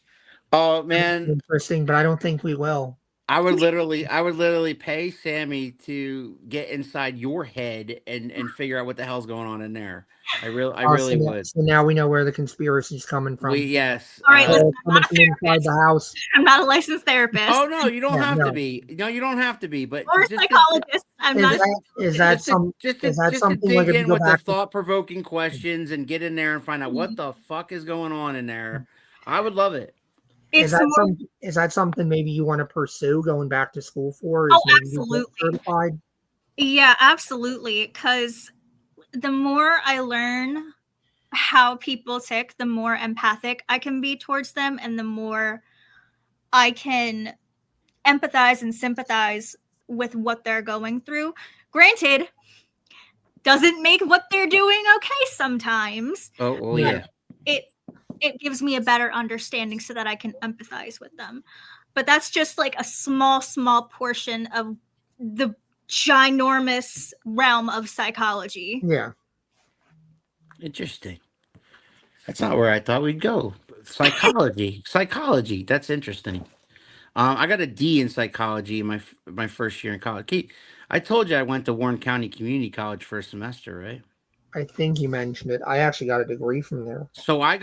Speaker 2: Oh
Speaker 4: be
Speaker 2: man,
Speaker 4: interesting. But I don't think we will.
Speaker 2: I would literally pay Sammy to get inside your head and figure out what the hell's going on in there. I really would.
Speaker 4: So now we know where the conspiracy's coming from.
Speaker 2: Yes.
Speaker 3: All right, listen, I'm
Speaker 4: coming
Speaker 3: not a
Speaker 4: from inside the house.
Speaker 3: I'm not a licensed therapist
Speaker 2: Oh no, you don't
Speaker 4: Yeah,
Speaker 2: have
Speaker 4: no.
Speaker 2: to be. No, you don't have to be. But
Speaker 3: or a
Speaker 2: just
Speaker 3: psychologist. I'm
Speaker 4: Is
Speaker 3: not.
Speaker 4: that something like
Speaker 2: dig
Speaker 4: if you
Speaker 2: in
Speaker 4: go
Speaker 2: with the
Speaker 4: back?
Speaker 2: thought-provoking questions and get in there and find out what the fuck is going on in there. I would love it.
Speaker 3: It's more,
Speaker 4: Is that something maybe you want to pursue going back to school for?
Speaker 3: Oh,
Speaker 4: maybe you get
Speaker 3: absolutely.
Speaker 4: certified?
Speaker 3: yeah, absolutely. Because the more I learn how people tick, the more empathic I can be towards them, and the more I can empathize and sympathize with what they're going through. Granted, doesn't make what they're doing okay sometimes.
Speaker 2: Oh, well,
Speaker 3: but
Speaker 2: yeah.
Speaker 3: It gives me a better understanding so that I can empathize with them. But that's just like a small portion of the ginormous realm of psychology.
Speaker 4: Yeah.
Speaker 2: Interesting. That's not where I thought we'd go. Psychology. That's interesting. I got a D in psychology in my first year in college. I told you I went to Warren County Community College for a semester, right?
Speaker 4: I think you mentioned it. I actually got a degree from there.
Speaker 2: So I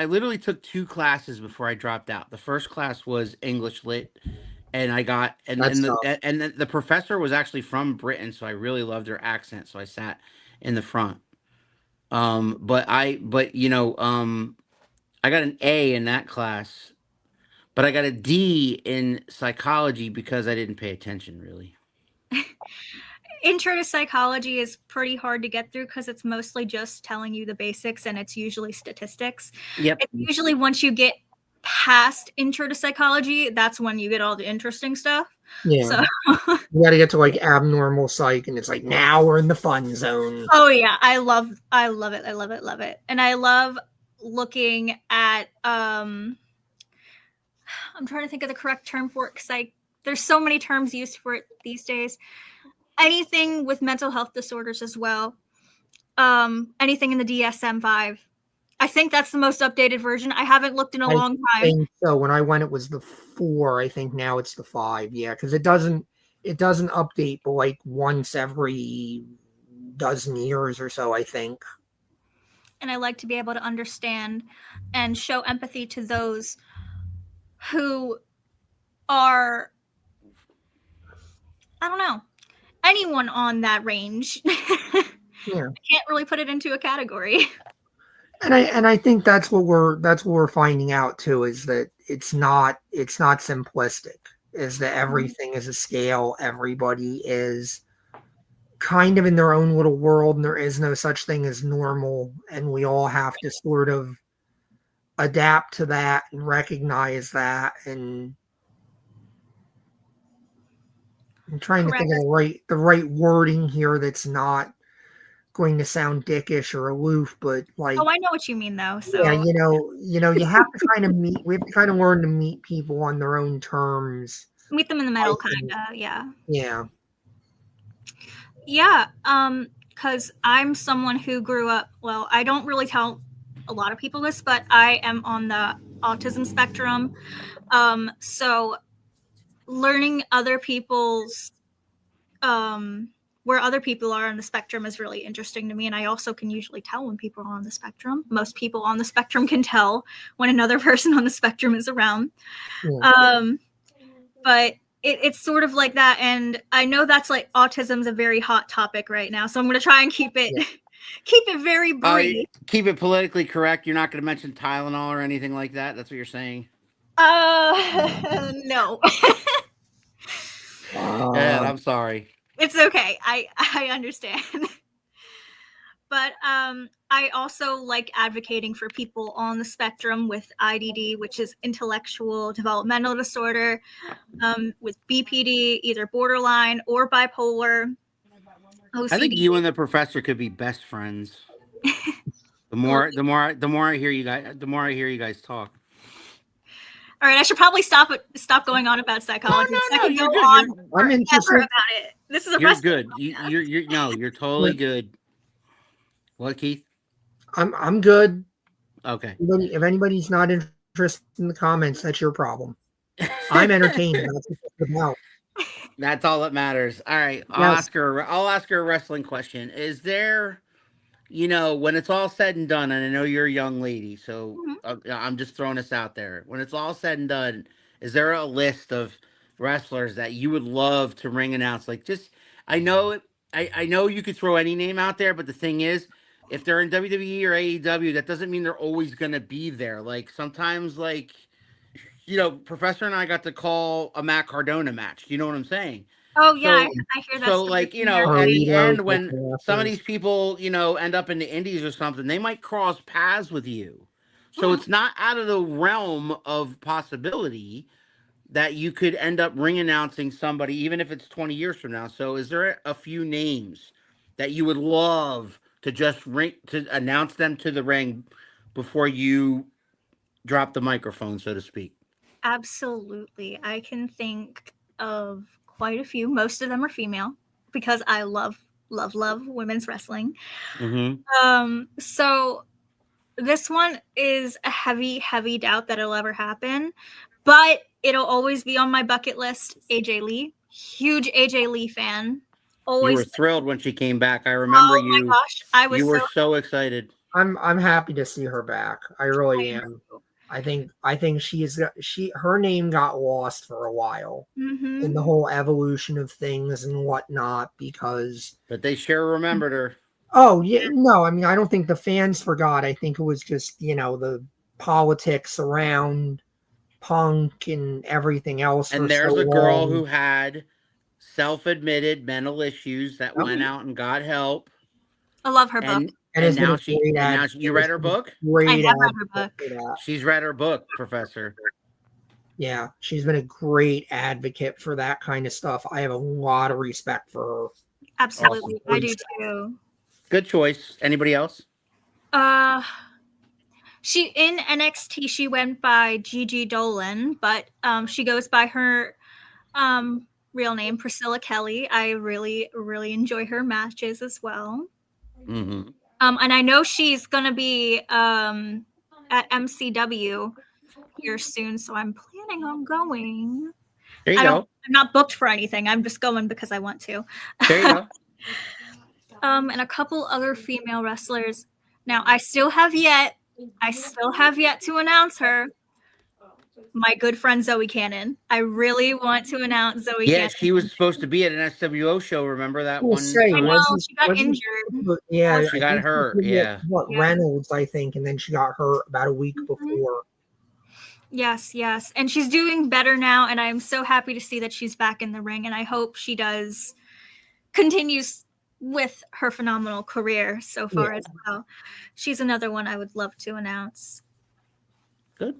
Speaker 2: literally took 2 classes before I dropped out. The first class was English Lit, and I got and the professor was actually from Britain, so I really loved her accent. So I sat in the front. But I got an A in that class, but I got a D in psychology because I didn't pay attention really.
Speaker 3: Intro to psychology is pretty hard to get through because it's mostly just telling you the basics, and it's usually statistics.
Speaker 2: Yep.
Speaker 3: It's usually once you get past intro to psychology, that's when you get all the interesting stuff.
Speaker 4: Yeah.
Speaker 3: So
Speaker 4: you got to get to like abnormal psych, and it's like now we're in the fun zone.
Speaker 3: Oh yeah, I love it. And I love looking at I'm trying to think of the correct term for it because there's so many terms used for it these days. Anything with mental health disorders as well. Anything in the DSM-5. I think that's the most updated version. I haven't looked in a long time.
Speaker 4: I think so. When I went, it was the 4. I think now it's the 5. Yeah, because it doesn't update, but like once every dozen years or so, I think.
Speaker 3: And I like to be able to understand and show empathy to those who are, I don't know, anyone on that range.
Speaker 4: Yeah.
Speaker 3: I can't really put it into a category.
Speaker 4: And I think that's what we're finding out too, is that it's not simplistic. Is that everything is a scale. Everybody is kind of in their own little world, and there is no such thing as normal, and we all have to sort of adapt to that and recognize that. And I'm trying to think of the right wording here that's not going to sound dickish or aloof, but like,
Speaker 3: I know what you mean though. So
Speaker 4: yeah, you have to kind of we have to kind of learn to meet people on their own terms.
Speaker 3: Meet them in the middle, kind of. Yeah. Because I'm someone who grew up. Well, I don't really tell a lot of people this, but I am on the autism spectrum. So learning other people's where other people are on the spectrum is really interesting to me, and I also can usually tell when people are on the spectrum. Most people on the spectrum can tell when another person on the spectrum is around. Yeah. But it's sort of like that, and I know that's like autism's a very hot topic right now, so I'm going to try and keep it very brief.
Speaker 2: Keep it politically correct. You're not going to mention Tylenol or anything like that. That's what you're saying.
Speaker 3: No.
Speaker 2: Yeah, I'm sorry.
Speaker 3: It's okay. I understand. But I also like advocating for people on the spectrum with IDD, which is intellectual developmental disorder, with BPD, either borderline or bipolar. OCD.
Speaker 2: I think you and the professor could be best friends. The more I hear you guys talk.
Speaker 3: All right, I should probably stop going on about psychology.
Speaker 2: No, you're good.
Speaker 3: I'm interested about it. This is a
Speaker 2: You're good. You're totally good. What, Keith?
Speaker 4: I'm good.
Speaker 2: Okay.
Speaker 4: If anybody's not interested in the comments, that's your problem. I'm entertained. That's what it's about.
Speaker 2: That's all that matters. All right,
Speaker 4: Yes.
Speaker 2: I'll ask her a wrestling question. Is there, when it's all said and done, and I know you're a young lady, so
Speaker 3: Mhm.
Speaker 2: I'm just throwing this out there. When it's all said and done, is there a list of wrestlers that you would love to ring announce? Like, just I know I know you could throw any name out there, but the thing is, if they're in WWE or AEW, that doesn't mean they're always gonna be there. Like sometimes, Professor and I got to call a Matt Cardona match. You know what I'm saying?
Speaker 3: Oh yeah,
Speaker 2: So,
Speaker 3: I hear that's
Speaker 2: so
Speaker 3: the
Speaker 2: like
Speaker 3: reason they're
Speaker 2: at
Speaker 3: doing
Speaker 2: the
Speaker 4: Carlito,
Speaker 2: end, when some of
Speaker 4: wrestlers.
Speaker 2: these people, end up in the Indies or something, they might cross paths with you.
Speaker 3: it.
Speaker 2: So
Speaker 3: Mhm.
Speaker 2: it's not out of the realm of possibility that you could end up ring announcing somebody, even if it's 20 years from now. So, is there a few names that you would love to just ring to announce them to the ring before you drop the microphone, so to speak?
Speaker 3: Absolutely. I can think of quite a few. Most of them are female because I love women's wrestling.
Speaker 2: Mm-hmm.
Speaker 3: So this one is a heavy doubt that it'll ever happen, but it'll always be on my bucket list. AJ Lee, huge AJ Lee fan.
Speaker 2: You were
Speaker 3: Always.
Speaker 2: thrilled when she came back. I remember
Speaker 3: Oh my
Speaker 2: you.
Speaker 3: gosh, I
Speaker 2: You
Speaker 3: was so
Speaker 2: were so excited.
Speaker 4: I'm happy to see her back. I really
Speaker 3: happy.
Speaker 4: am. I think her name got lost for a while in
Speaker 3: Mm-hmm.
Speaker 4: the whole evolution of things and whatnot because
Speaker 2: But they sure remembered her.
Speaker 4: oh yeah, no, I mean I don't think the fans forgot. I think it was just, the politics around Punk and everything else for
Speaker 2: And
Speaker 4: so
Speaker 2: there's a girl
Speaker 4: long.
Speaker 2: who had self-admitted mental issues that
Speaker 4: Yep.
Speaker 2: went out and got help.
Speaker 3: I love her book.
Speaker 2: And
Speaker 4: And has been a great
Speaker 2: and now
Speaker 4: ad.
Speaker 2: you read her book?
Speaker 3: I
Speaker 4: Great
Speaker 3: have read her
Speaker 4: advocate
Speaker 3: book.
Speaker 4: for that.
Speaker 2: She's read her book, Professor.
Speaker 4: Yeah, she's been a great advocate for that kind of stuff. I have a lot of respect for her.
Speaker 3: Absolutely,
Speaker 2: Awesome.
Speaker 3: I do too.
Speaker 2: Good choice. Anybody else?
Speaker 3: She in NXT she went by Gigi Dolan, but she goes by her real name Priscilla Kelly. I really enjoy her matches as well.
Speaker 2: Mm-hmm.
Speaker 3: And I know she's gonna be at MCW here soon, so I'm planning on going.
Speaker 2: There you go.
Speaker 3: I'm not booked for anything. I'm just going because I want to.
Speaker 2: There you go.
Speaker 3: And a couple other female wrestlers. Now I still have yet to announce her. My good friend Zoe Cannon. I really want to announce Zoe
Speaker 2: Yeah,
Speaker 3: Cannon.
Speaker 2: she was supposed to be at an SWO show. Remember that
Speaker 4: We'll
Speaker 2: one
Speaker 4: say,
Speaker 2: time?
Speaker 3: I know she got injured.
Speaker 4: Yeah,
Speaker 2: She
Speaker 4: I
Speaker 2: got
Speaker 4: think
Speaker 2: hurt.
Speaker 4: was
Speaker 2: Yeah.
Speaker 4: What Reynolds, I think, and then she got hurt about a week before.
Speaker 3: Yes. And she's doing better now, and I'm so happy to see that she's back in the ring, and I hope she continues with her phenomenal career so far as well. She's another one I would love to announce.
Speaker 2: Good.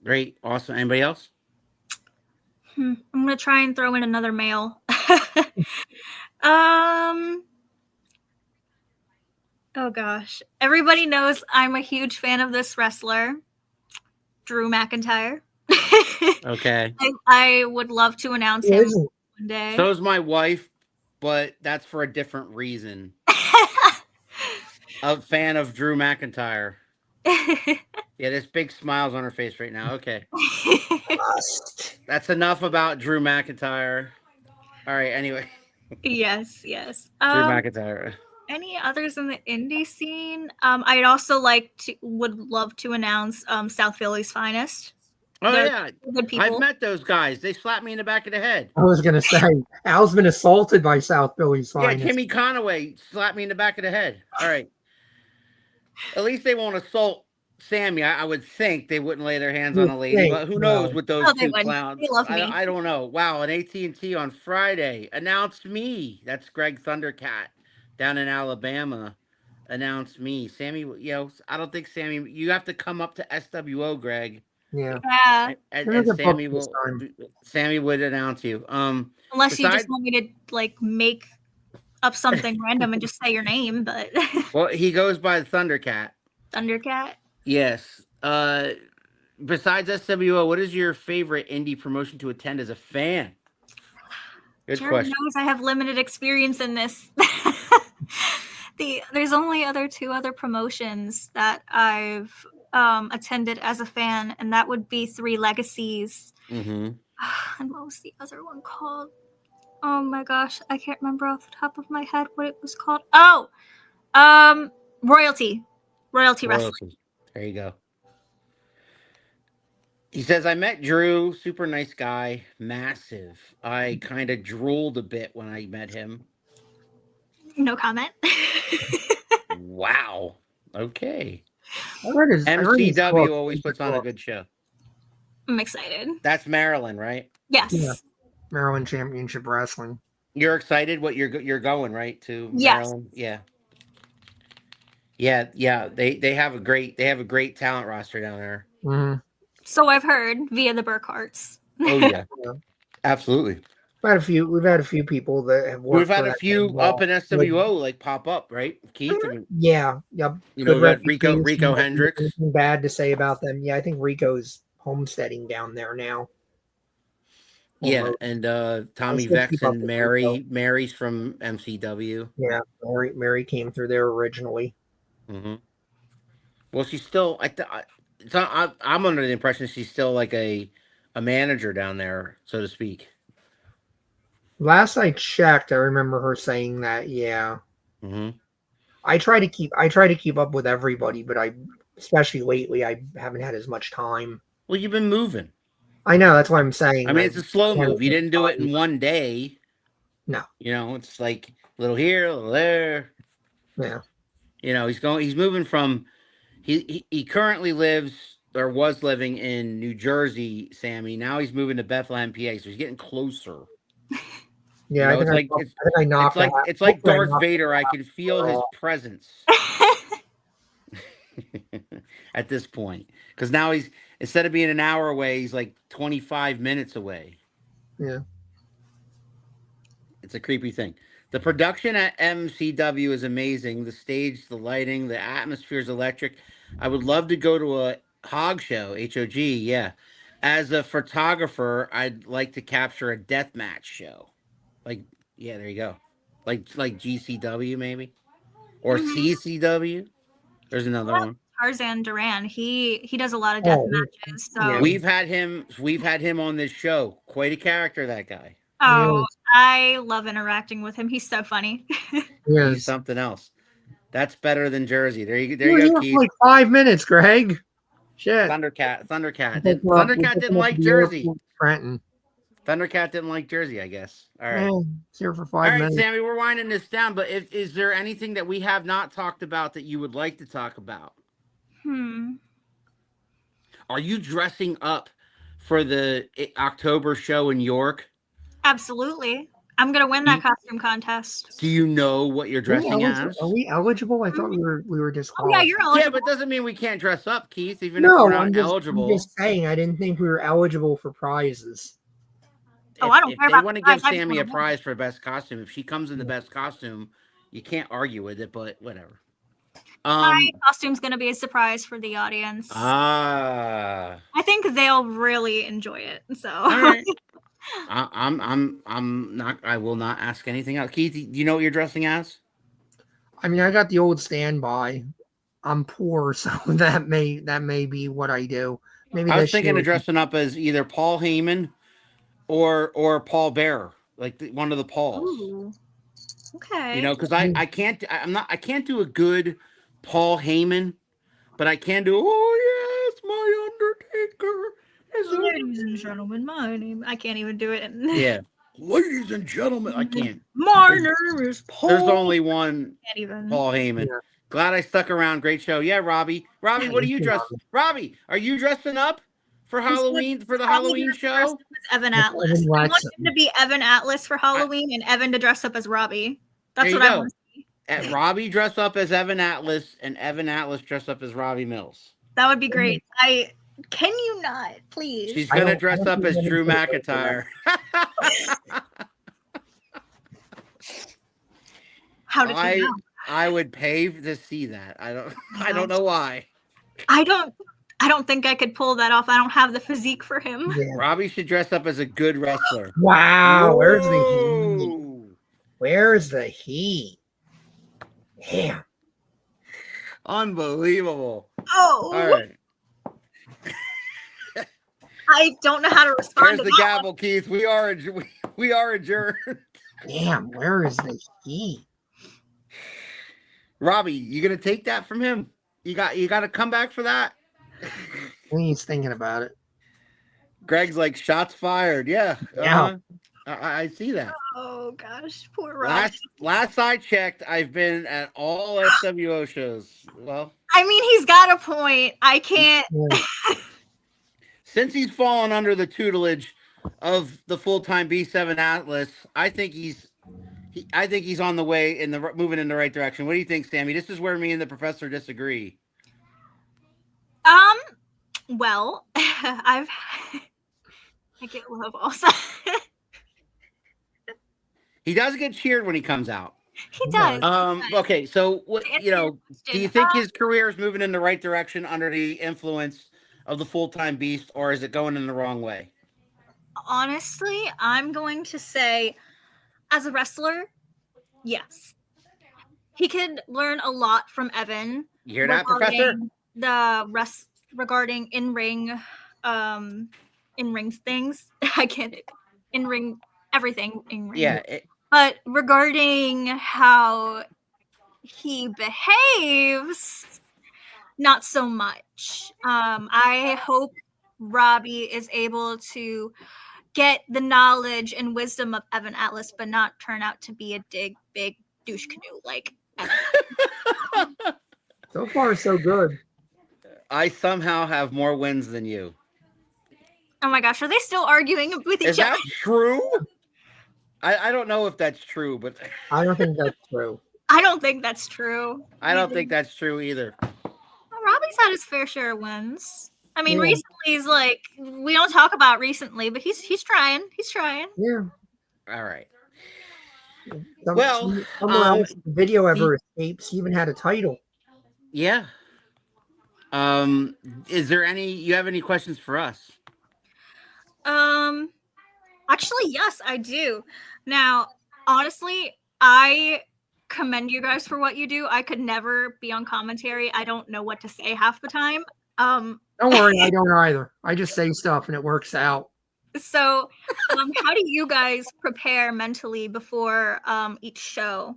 Speaker 2: Great. Awesome. Anybody else?
Speaker 3: I'm gonna try and throw in another male. Oh gosh. Everybody knows I'm a huge fan of this wrestler, Drew McIntyre.
Speaker 2: Okay.
Speaker 3: I would love to announce him one day.
Speaker 2: So is my wife, but that's for a different reason. A fan of Drew McIntyre. Yeah, there's big smiles on her face right now. Okay. That's enough about Drew McIntyre. All right, anyway.
Speaker 3: Yes.
Speaker 2: Drew McIntyre.
Speaker 3: Any others in the indie scene? I'd also would love to announce South Philly's finest.
Speaker 2: Oh,
Speaker 3: They're
Speaker 2: yeah.
Speaker 3: good people.
Speaker 2: I've met those guys. They slapped me in the back of the head.
Speaker 4: I was going to say, Al's been assaulted by South Philly's finest.
Speaker 2: Yeah, Kimmy Conaway slapped me in the back of the head. All right. At least they won't assault Sammy. I would think they wouldn't lay their hands on a lady, but who knows with those two clowns?
Speaker 3: They love me.
Speaker 2: I don't know. Wow, an AT&T on Friday announced me. That's Greg Thundercat down in Alabama. Announced me. Sammy, I don't think Sammy. You have to come up to SWO, Greg.
Speaker 4: Yeah.
Speaker 2: And Sammy would announce you.
Speaker 3: Unless you just want me to make up something random and just say your name, but
Speaker 2: well, he goes by Thundercat.
Speaker 3: Thundercat.
Speaker 2: Yes. Besides SWO, what is your favorite indie promotion to attend as a fan? Good question.
Speaker 3: Knows I have limited experience in this There's only two other promotions that I've attended as a fan, and that would be Three Legacies.
Speaker 2: Mm-hmm.
Speaker 3: And what was the other one called? Oh my gosh, I can't remember off the top of my head what it was called. Oh, Royalty Wrestling.
Speaker 2: There you go. He says, I met Drew, super nice guy, massive. I kind of drooled a bit when I met him.
Speaker 3: No comment.
Speaker 2: Wow. Okay.
Speaker 4: MCW
Speaker 2: always puts on a good show.
Speaker 3: I'm excited.
Speaker 2: That's Maryland, right?
Speaker 3: Yes.
Speaker 4: Yeah. Maryland Championship Wrestling.
Speaker 2: You're excited what you're going, right, to
Speaker 3: Yes.
Speaker 2: Maryland? Yeah. Yeah. They have a great talent roster down there.
Speaker 4: Mm-hmm.
Speaker 3: So I've heard via the Burkharts.
Speaker 2: Oh yeah.
Speaker 4: Yeah.
Speaker 2: Absolutely.
Speaker 4: We've had a few people that have worked.
Speaker 2: We've had a few up in SWO like pop up, right? Keith? I mean,
Speaker 4: yeah. Yep.
Speaker 2: you know, we've had Rico Hendricks.
Speaker 4: Nothing bad to say about them. Yeah, I think Rico's homesteading down there now.
Speaker 2: Yeah, and Tommy
Speaker 4: still
Speaker 2: Vex
Speaker 4: keep up
Speaker 2: and
Speaker 4: with
Speaker 2: Mary's from MCW.
Speaker 4: Yeah, Mary came through there originally.
Speaker 2: Mm-hmm. Well, she's still. I'm under the impression she's still like a manager down there, so to speak.
Speaker 4: Last I checked, I remember her saying that. Yeah,
Speaker 2: Mm-hmm.
Speaker 4: I try to keep up with everybody, but especially lately, I haven't had as much time.
Speaker 2: Well, you've been moving.
Speaker 4: I know, that's what I'm saying.
Speaker 2: I mean, it's a slow move. You didn't do it in one day.
Speaker 4: No.
Speaker 2: You know, it's like a little here, a little there.
Speaker 4: Yeah.
Speaker 2: You know, he's moving from. He currently lives or was living in New Jersey, Sammy. Now he's moving to Bethlehem, PA. So he's getting closer.
Speaker 4: Yeah,
Speaker 2: You know, it's like Darth Vader. I can feel his presence at this point because now he's instead of being an hour away, he's like 25 minutes away.
Speaker 4: Yeah,
Speaker 2: it's a creepy thing. The production at MCW is amazing. The stage, the lighting, the atmosphere is electric. I would love to go to a hog show, HOG. Yeah, as a photographer, I'd like to capture a deathmatch show. Like, yeah, there you go. Like GCW maybe, or CCW. There's another one.
Speaker 3: Tarzan Duran. He does a lot of death matches. So
Speaker 2: yeah. We've had him on this show. Quite a character, that guy.
Speaker 3: Oh, I love interacting with him. He's so funny.
Speaker 2: He's something else. That's better than Jersey. There you go, Keith.
Speaker 4: Like 5 minutes, Greg. Shit.
Speaker 2: Thundercat didn't like Jersey.
Speaker 4: Trenton.
Speaker 2: Thundercat didn't like Jersey, I guess. All right.
Speaker 4: It's here for 5 minutes.
Speaker 2: All right, Sammy, we're winding this down, but is there anything that we have not talked about that you would like to talk about? Are you dressing up for the October show in York?
Speaker 3: Absolutely. I'm going to win that costume contest.
Speaker 2: Do you know what you're dressing as?
Speaker 4: Are we eligible? I thought we were disqualified.
Speaker 3: Oh, yeah, you're eligible.
Speaker 2: Yeah, but doesn't mean we can't dress up, Keith, even if we're not eligible.
Speaker 4: I'm just saying, I didn't think we were eligible for prizes.
Speaker 3: I don't care about
Speaker 2: they want to give Sammy a prize for best costume. If she comes in the best costume, you can't argue with it, but whatever.
Speaker 3: My costume's going to be a surprise for the audience.
Speaker 2: I
Speaker 3: think they'll really enjoy it. So
Speaker 2: all right. I'm not. I will not ask anything else. Keith, do you know what you're dressing as?
Speaker 4: I mean, I got the old standby. I'm poor, so that may be what I do. Maybe
Speaker 2: I was thinking of dressing up as either Paul Heyman or Paul Bearer, like one of the Pauls.
Speaker 3: Ooh. Okay.
Speaker 2: You know, because I can't do a good Paul Heyman, but I can do. Oh yes, my Undertaker.
Speaker 3: Ladies and gentlemen, my name. I can't even do it.
Speaker 2: Yeah. Ladies and gentlemen, I can't.
Speaker 3: My name is Paul.
Speaker 2: There's only one
Speaker 3: Can't even.
Speaker 2: Paul Heyman. Yeah. Glad I stuck around. Great show. Yeah, Robbie. Robbie, what are you dressed? Robbie, are you dressing up for Halloween for the Halloween show?
Speaker 3: Evan Atlas. I want him to be Evan Atlas for Halloween and Evan to dress up as Robbie. That's what I want to see.
Speaker 2: At Robbie dress up as Evan Atlas and Evan Atlas dress up as Robbie Mills.
Speaker 3: That would be great. Can you not, please?
Speaker 2: She's gonna dress up as Drew McIntyre.
Speaker 3: How did you know?
Speaker 2: I would pay to see that. I don't know why.
Speaker 3: I don't think I could pull that off. I don't have the physique for him.
Speaker 2: Yeah. Robbie should dress up as a good wrestler.
Speaker 4: Wow, where's the heat? Where's the heat? Damn.
Speaker 2: Unbelievable.
Speaker 3: Oh,
Speaker 2: All right.
Speaker 3: I don't know how to respond
Speaker 2: There's
Speaker 3: to
Speaker 2: the
Speaker 3: that.
Speaker 2: gavel, Keith. We are adjourned.
Speaker 4: Damn, where is the heat?
Speaker 2: Robbie, you gonna take that from him? You got to come back for that.
Speaker 4: He's thinking about it.
Speaker 2: Greg's like shots fired. Yeah.
Speaker 4: Yeah.
Speaker 2: I see that.
Speaker 3: Oh gosh, poor Rob.
Speaker 2: Last I checked, I've been at all SWO shows. Well,
Speaker 3: I mean, he's got a point. I can't.
Speaker 4: Yeah.
Speaker 2: since he's fallen under the tutelage of the full-time B7 Atlas, I think he's on the way moving in the right direction. What do you think, Sammy? This is where me and the professor disagree.
Speaker 3: Well, I get love also.
Speaker 2: He does get cheered when he comes out.
Speaker 3: He does.
Speaker 2: Okay, so what do you think his career is moving in the right direction under the influence of the full-time beast, or is it going in the wrong way?
Speaker 3: Honestly, I'm going to say, as a wrestler, yes. He could learn a lot from Evan.
Speaker 2: You hear that, Professor?
Speaker 3: Regarding in-ring things. I can't in-ring everything in-ring.
Speaker 2: Yeah.
Speaker 3: But regarding how he behaves, not so much. I hope Robbie is able to get the knowledge and wisdom of Evan Atlas, but not turn out to be a big douche canoe like Evan.
Speaker 4: So far, so good.
Speaker 2: I somehow have more wins than you.
Speaker 3: Oh my gosh, are they still arguing with each other?
Speaker 2: Is that true? I don't know if that's true, but
Speaker 4: I don't think that's true.
Speaker 3: I don't think that's true.
Speaker 2: I don't think that's true either.
Speaker 3: Robbie's had his fair share of wins. I mean, recently he's like, we don't talk about recently, but he's trying. He's trying.
Speaker 4: Yeah.
Speaker 2: All right.
Speaker 4: Somewhere else the video ever escapes. He even had a title.
Speaker 2: Yeah. Is there you have any questions for us?
Speaker 3: Actually, yes, I do. Now, honestly, I commend you guys for what you do. I could never be on commentary. I don't know what to say half the time.
Speaker 4: Don't worry, I don't either. I just say stuff and it works out.
Speaker 3: So, how do you guys prepare mentally before each show?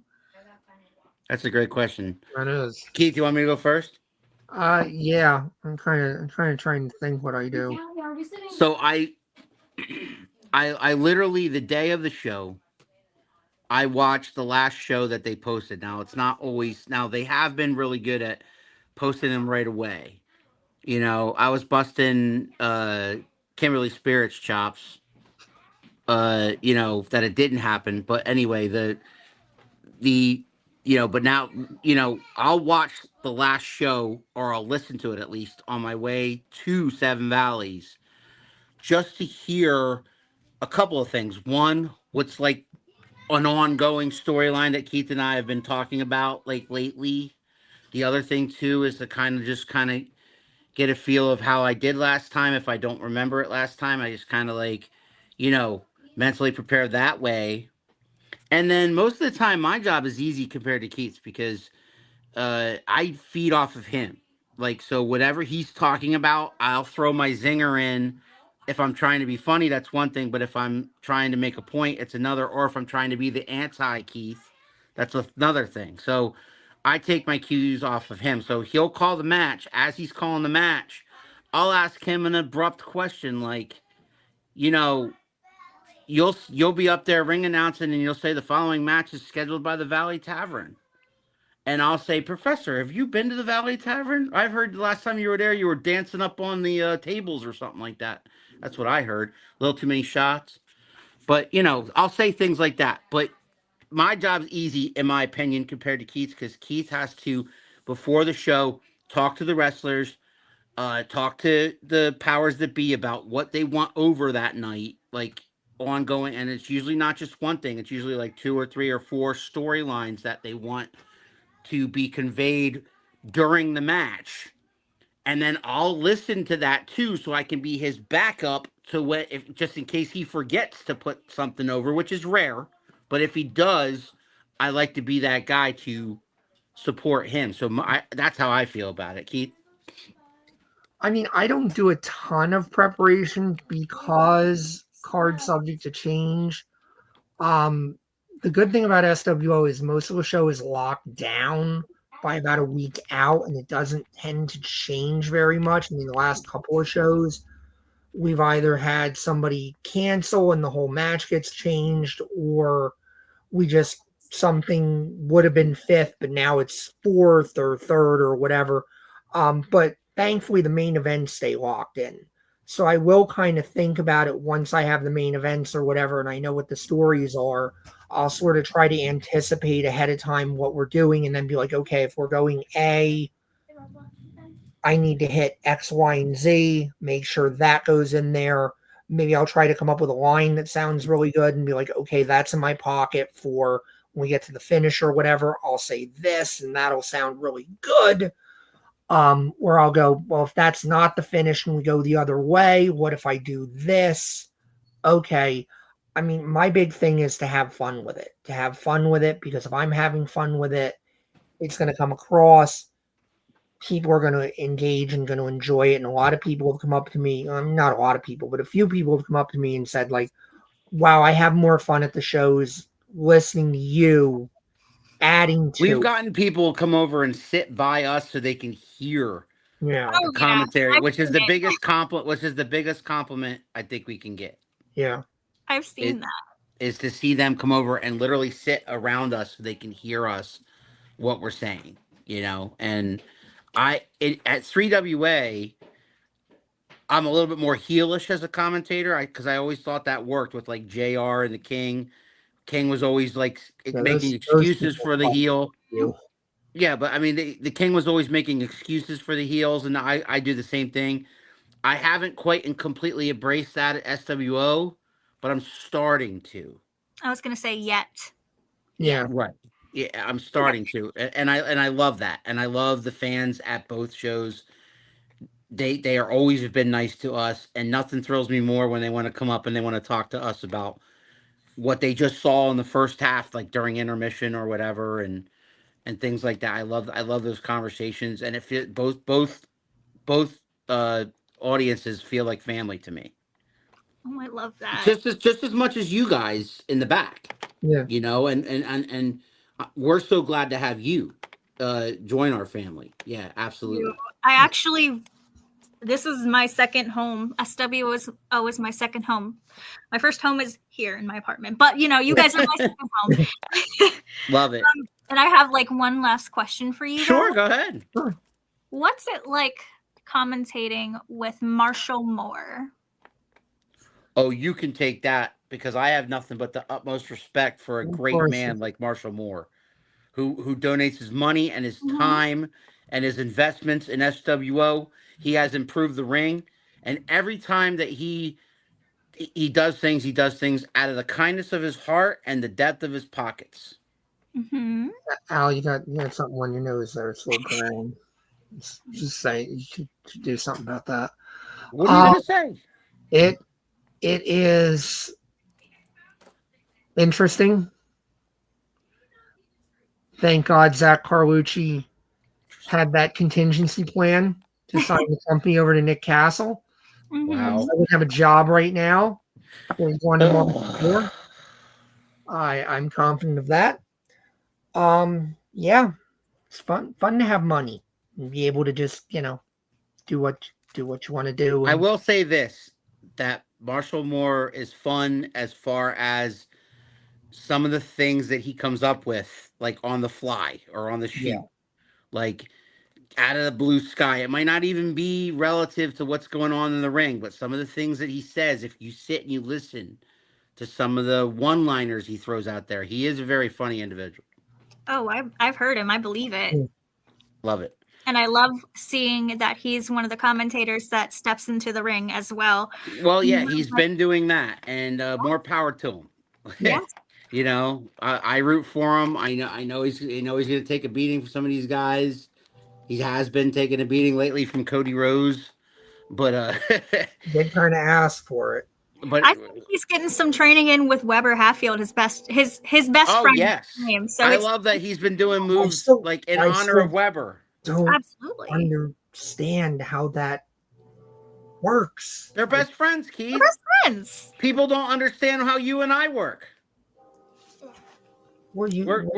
Speaker 2: That's a great question.
Speaker 4: That is.
Speaker 2: Keith, you want me to go first?
Speaker 4: Yeah. I'm kind of trying to think what I do.
Speaker 2: So I literally, the day of the show, I watched the last show that they posted. Now, it's not always, now they have been really good at posting them right away. You know, I was busting Kimberly Spirit's chops, that it didn't happen. But anyway, but now, I'll watch the last show, or I'll listen to it at least on my way to Seven Valleys, just to hear a couple of things. One, what's like an ongoing storyline that Keith and I have been talking about like lately. The other thing too is to kind of get a feel of how I did last time. If I don't remember it last time, I just kind of like, mentally prepare that way. And then most of the time, my job is easy compared to Keith's because I feed off of him. Like, so whatever he's talking about, I'll throw my zinger in. If I'm trying to be funny, that's one thing. But if I'm trying to make a point, it's another. Or if I'm trying to be the anti-Keith, that's another thing. So I take my cues off of him. So he'll call the match. As he's calling the match, I'll ask him an abrupt question like, you'll be up there ring announcing and you'll say the following match is scheduled by the Valley Tavern. And I'll say, Professor, have you been to the Valley Tavern? I've heard the last time you were there, you were dancing up on the tables or something like that. That's what I heard. A little too many shots. But, I'll say things like that. But my job's easy, in my opinion, compared to Keith's, because Keith has to, before the show, talk to the wrestlers, talk to the powers that be about what they want over that night, like ongoing. And it's usually not just one thing. It's usually like 2 or 3 or 4 storylines that they want to be conveyed during the match. And then I'll listen to that too, so I can be his backup to just in case he forgets to put something over, which is rare. But if he does, I like to be that guy to support him. So that's how I feel about it, Keith.
Speaker 4: I mean, I don't do a ton of preparation because cards subject to change. The good thing about SWO is most of the show is locked down by about a week out, and it doesn't tend to change very much. I mean, the last couple of shows, we've either had somebody cancel and the whole match gets changed, or we just something would have been fifth, but now it's fourth or third or whatever. But thankfully, the main events stay locked in. So I will kind of think about it once I have the main events or whatever, and I know what the stories are. I'll sort of try to anticipate ahead of time what we're doing, and then be like, okay, if we're going A, I need to hit X, Y, and Z, make sure that goes in there. Maybe I'll try to come up with a line that sounds really good and be like, okay, that's in my pocket for when we get to the finish or whatever. I'll say this, and that'll sound really good. Or I'll go, well, if that's not the finish and we go the other way, what if I do this? Okay. I mean, my big thing is to have fun with it, because if I'm having fun with it, it's going to come across. People are going to engage and going to enjoy it. And a lot of people have come up to me, not a lot of people, but a few people have come up to me and said, like, wow, I have more fun at the shows listening to you, adding to.
Speaker 2: We've gotten people come over and sit by us so they can hear the commentary, which is the biggest compliment I think we can get.
Speaker 4: Yeah.
Speaker 3: I've seen that.
Speaker 2: Is to see them come over and literally sit around us so they can hear us, what we're saying, and at 3WA, I'm a little bit more heelish as a commentator because I always thought that worked with like JR and the King. King was always like making excuses for the heel. Yeah, but I mean, the King was always making excuses for the heels, and I do the same thing. I haven't quite and completely embraced that at SWO, but I'm starting to.
Speaker 3: I was going to say yet.
Speaker 4: Yeah.
Speaker 2: Right. Yeah, I'm starting to, and I love that, and I love the fans at both shows. They are always have been nice to us, and nothing thrills me more when they want to come up and they want to talk to us about what they just saw in the first half, like during intermission or whatever, and things like that. I love those conversations, and both audiences feel like family to me.
Speaker 3: Oh, I love that.
Speaker 2: Just as much as you guys in the back.
Speaker 4: Yeah.
Speaker 2: And we're so glad to have you join our family. Yeah, absolutely.
Speaker 3: This is my second home. SW was always my second home. My first home is here in my apartment, but you guys are my second home.
Speaker 2: Love it.
Speaker 3: And I have like one last question for you.
Speaker 2: Sure, go ahead.
Speaker 3: What's it like commentating with Marshall Moore?
Speaker 2: Oh, you can take that because I have nothing but the utmost respect for a great man like Marshall Moore, who donates his money and his time and his investments in SWO. He has improved the ring, and every time that he does things out of the kindness of his heart and the depth of his pockets.
Speaker 3: Mm-hmm.
Speaker 4: Al, you got something on your nose there, slow down. Just say you should do something about that.
Speaker 2: What are you gonna say?
Speaker 4: It is interesting. Thank God Zach Carlucci had that contingency plan to sign the company over to Nick Castle.
Speaker 2: Wow.
Speaker 4: I would have a job right now. I'm confident of that. Yeah, it's fun to have money and be able to just do what you want to do.
Speaker 2: I will say this, that Marshall Moore is fun as far as some of the things that he comes up with, like on the fly or on the shoot, like out of the blue sky. It might not even be relative to what's going on in the ring, but some of the things that he says, if you sit and you listen to some of the one-liners he throws out there, he is a very funny individual.
Speaker 3: Oh, I've heard him. I believe it.
Speaker 2: Love it.
Speaker 3: And I love seeing that he's one of the commentators that steps into the ring as well.
Speaker 2: Well, yeah, he's been doing that, and more power to him.
Speaker 3: Yes.
Speaker 2: I root for him. I know he's going to take a beating from some of these guys. He has been taking a beating lately from Cody Rhodes, but
Speaker 4: they kind of asked for it.
Speaker 2: But
Speaker 3: I think he's getting some training in with Weber Hatfield, his best
Speaker 2: oh
Speaker 3: friend.
Speaker 2: yes,
Speaker 3: Name. So
Speaker 2: I
Speaker 3: it's
Speaker 2: love that he's been doing moves
Speaker 4: still-
Speaker 2: like in
Speaker 4: I
Speaker 2: honor
Speaker 4: still-
Speaker 2: of Weber.
Speaker 4: Don't
Speaker 3: absolutely
Speaker 4: understand how that works.
Speaker 2: They're best friends, Keith.
Speaker 3: They're best friends.
Speaker 2: People don't understand how you and I work.
Speaker 4: Well,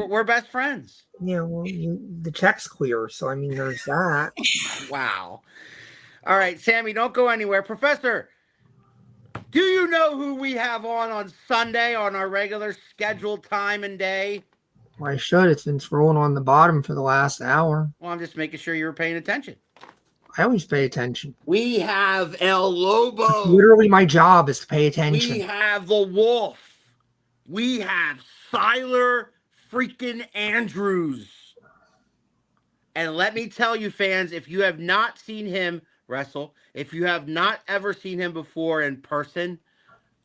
Speaker 2: We're best friends.
Speaker 4: yeah, well, the check's clear, so I mean, there's that.
Speaker 2: Wow. All right, Sammy, don't go anywhere. Professor, do you know who we have on Sunday on our regular scheduled time and day?
Speaker 4: Well, I should. It's been scrolling on the bottom for the last hour.
Speaker 2: Well, I'm just making sure you were paying attention.
Speaker 4: I always pay attention.
Speaker 2: We have El Lobo.
Speaker 4: Literally, my job is to pay attention.
Speaker 2: We have the Wolf. We have Siler freaking Andrews. And let me tell you, fans, if you have not seen him wrestle, if you have not ever seen him before in person,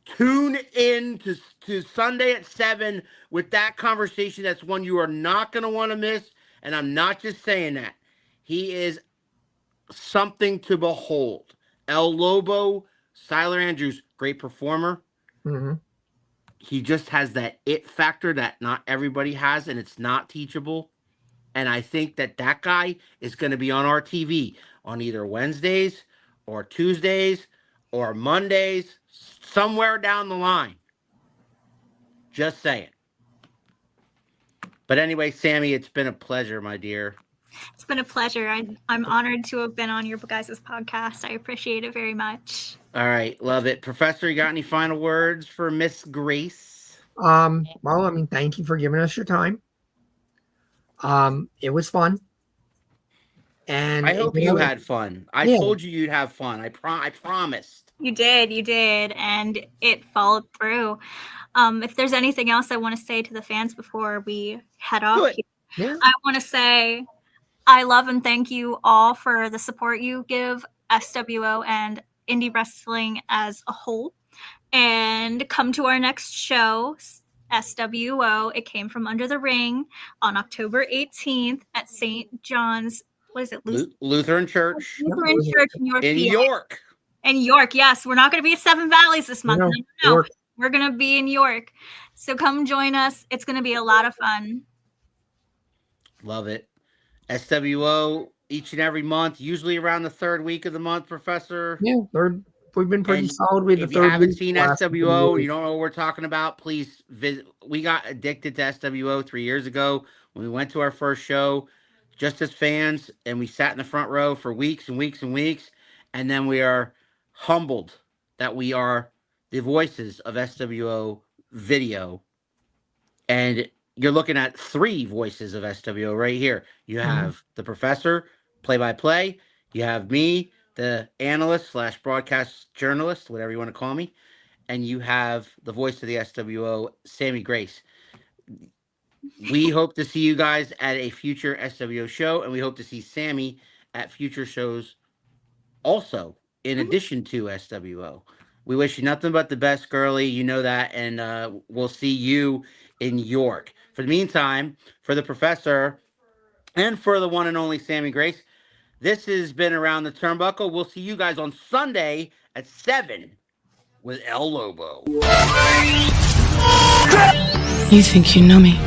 Speaker 2: tune in to Sunday at 7 with that conversation. That's one you are not going to want to miss. And I'm not just saying that. He is something to behold. El Lobo, Siler Andrews, great performer.
Speaker 4: Mm-hmm.
Speaker 2: He just has that it factor that not everybody has, and it's not teachable. And I think that guy is going to be on our TV on either Wednesdays or Tuesdays or Mondays, somewhere down the line. Just saying. But anyway, Sammy, it's been a pleasure, my dear.
Speaker 3: It's been a pleasure. I'm honored to have been on your guys' podcast. I appreciate it very much.
Speaker 2: All right, love it. Professor, you got any final words for Miss Grace?
Speaker 4: Well, I mean, thank you for giving us your time. It was fun. And
Speaker 2: I hope you had fun. I told you you'd have fun. I promised.
Speaker 3: You did, and it followed through. If there's anything else I want to say to the fans before we head off, I want to say I love and thank you all for the support you give SWO and indie wrestling as a whole. And come to our next show, SWO. It came from Under the Ring on October 18th at St. John's. What is it?
Speaker 2: Lutheran Church.
Speaker 3: Lutheran Church in York.
Speaker 2: In York.
Speaker 3: In York, yes. We're not going to be at Seven Valleys this month. No. We're going to be in York. So come join us. It's going to be a lot of fun.
Speaker 2: Love it. SWO each and every month, usually around the third week of the month, Professor.
Speaker 4: Yeah, we've been pretty solid with the third week.
Speaker 2: If you haven't seen SWO, you don't know what we're talking about, please visit. We got addicted to SWO 3 years ago when we went to our first show just as fans, and we sat in the front row for weeks and weeks and weeks, and then we are humbled that we are the voices of SWO video, and you're looking at 3 voices of SWO right here. You have the Professor, play-by-play. You have me, the analyst / broadcast journalist, whatever you want to call me, and you have the voice of the SWO, Sammi Grace. We hope to see you guys at a future SWO show, and we hope to see Sammy at future shows also, in addition to SWO. We wish you nothing but the best, girly. You know that, and we'll see you in York. For the meantime, for the Professor and for the one and only Sammi Grace, this has been Around the Turnbuckle. We'll see you guys on Sunday at 7 with El Lobo.
Speaker 5: You think you know me?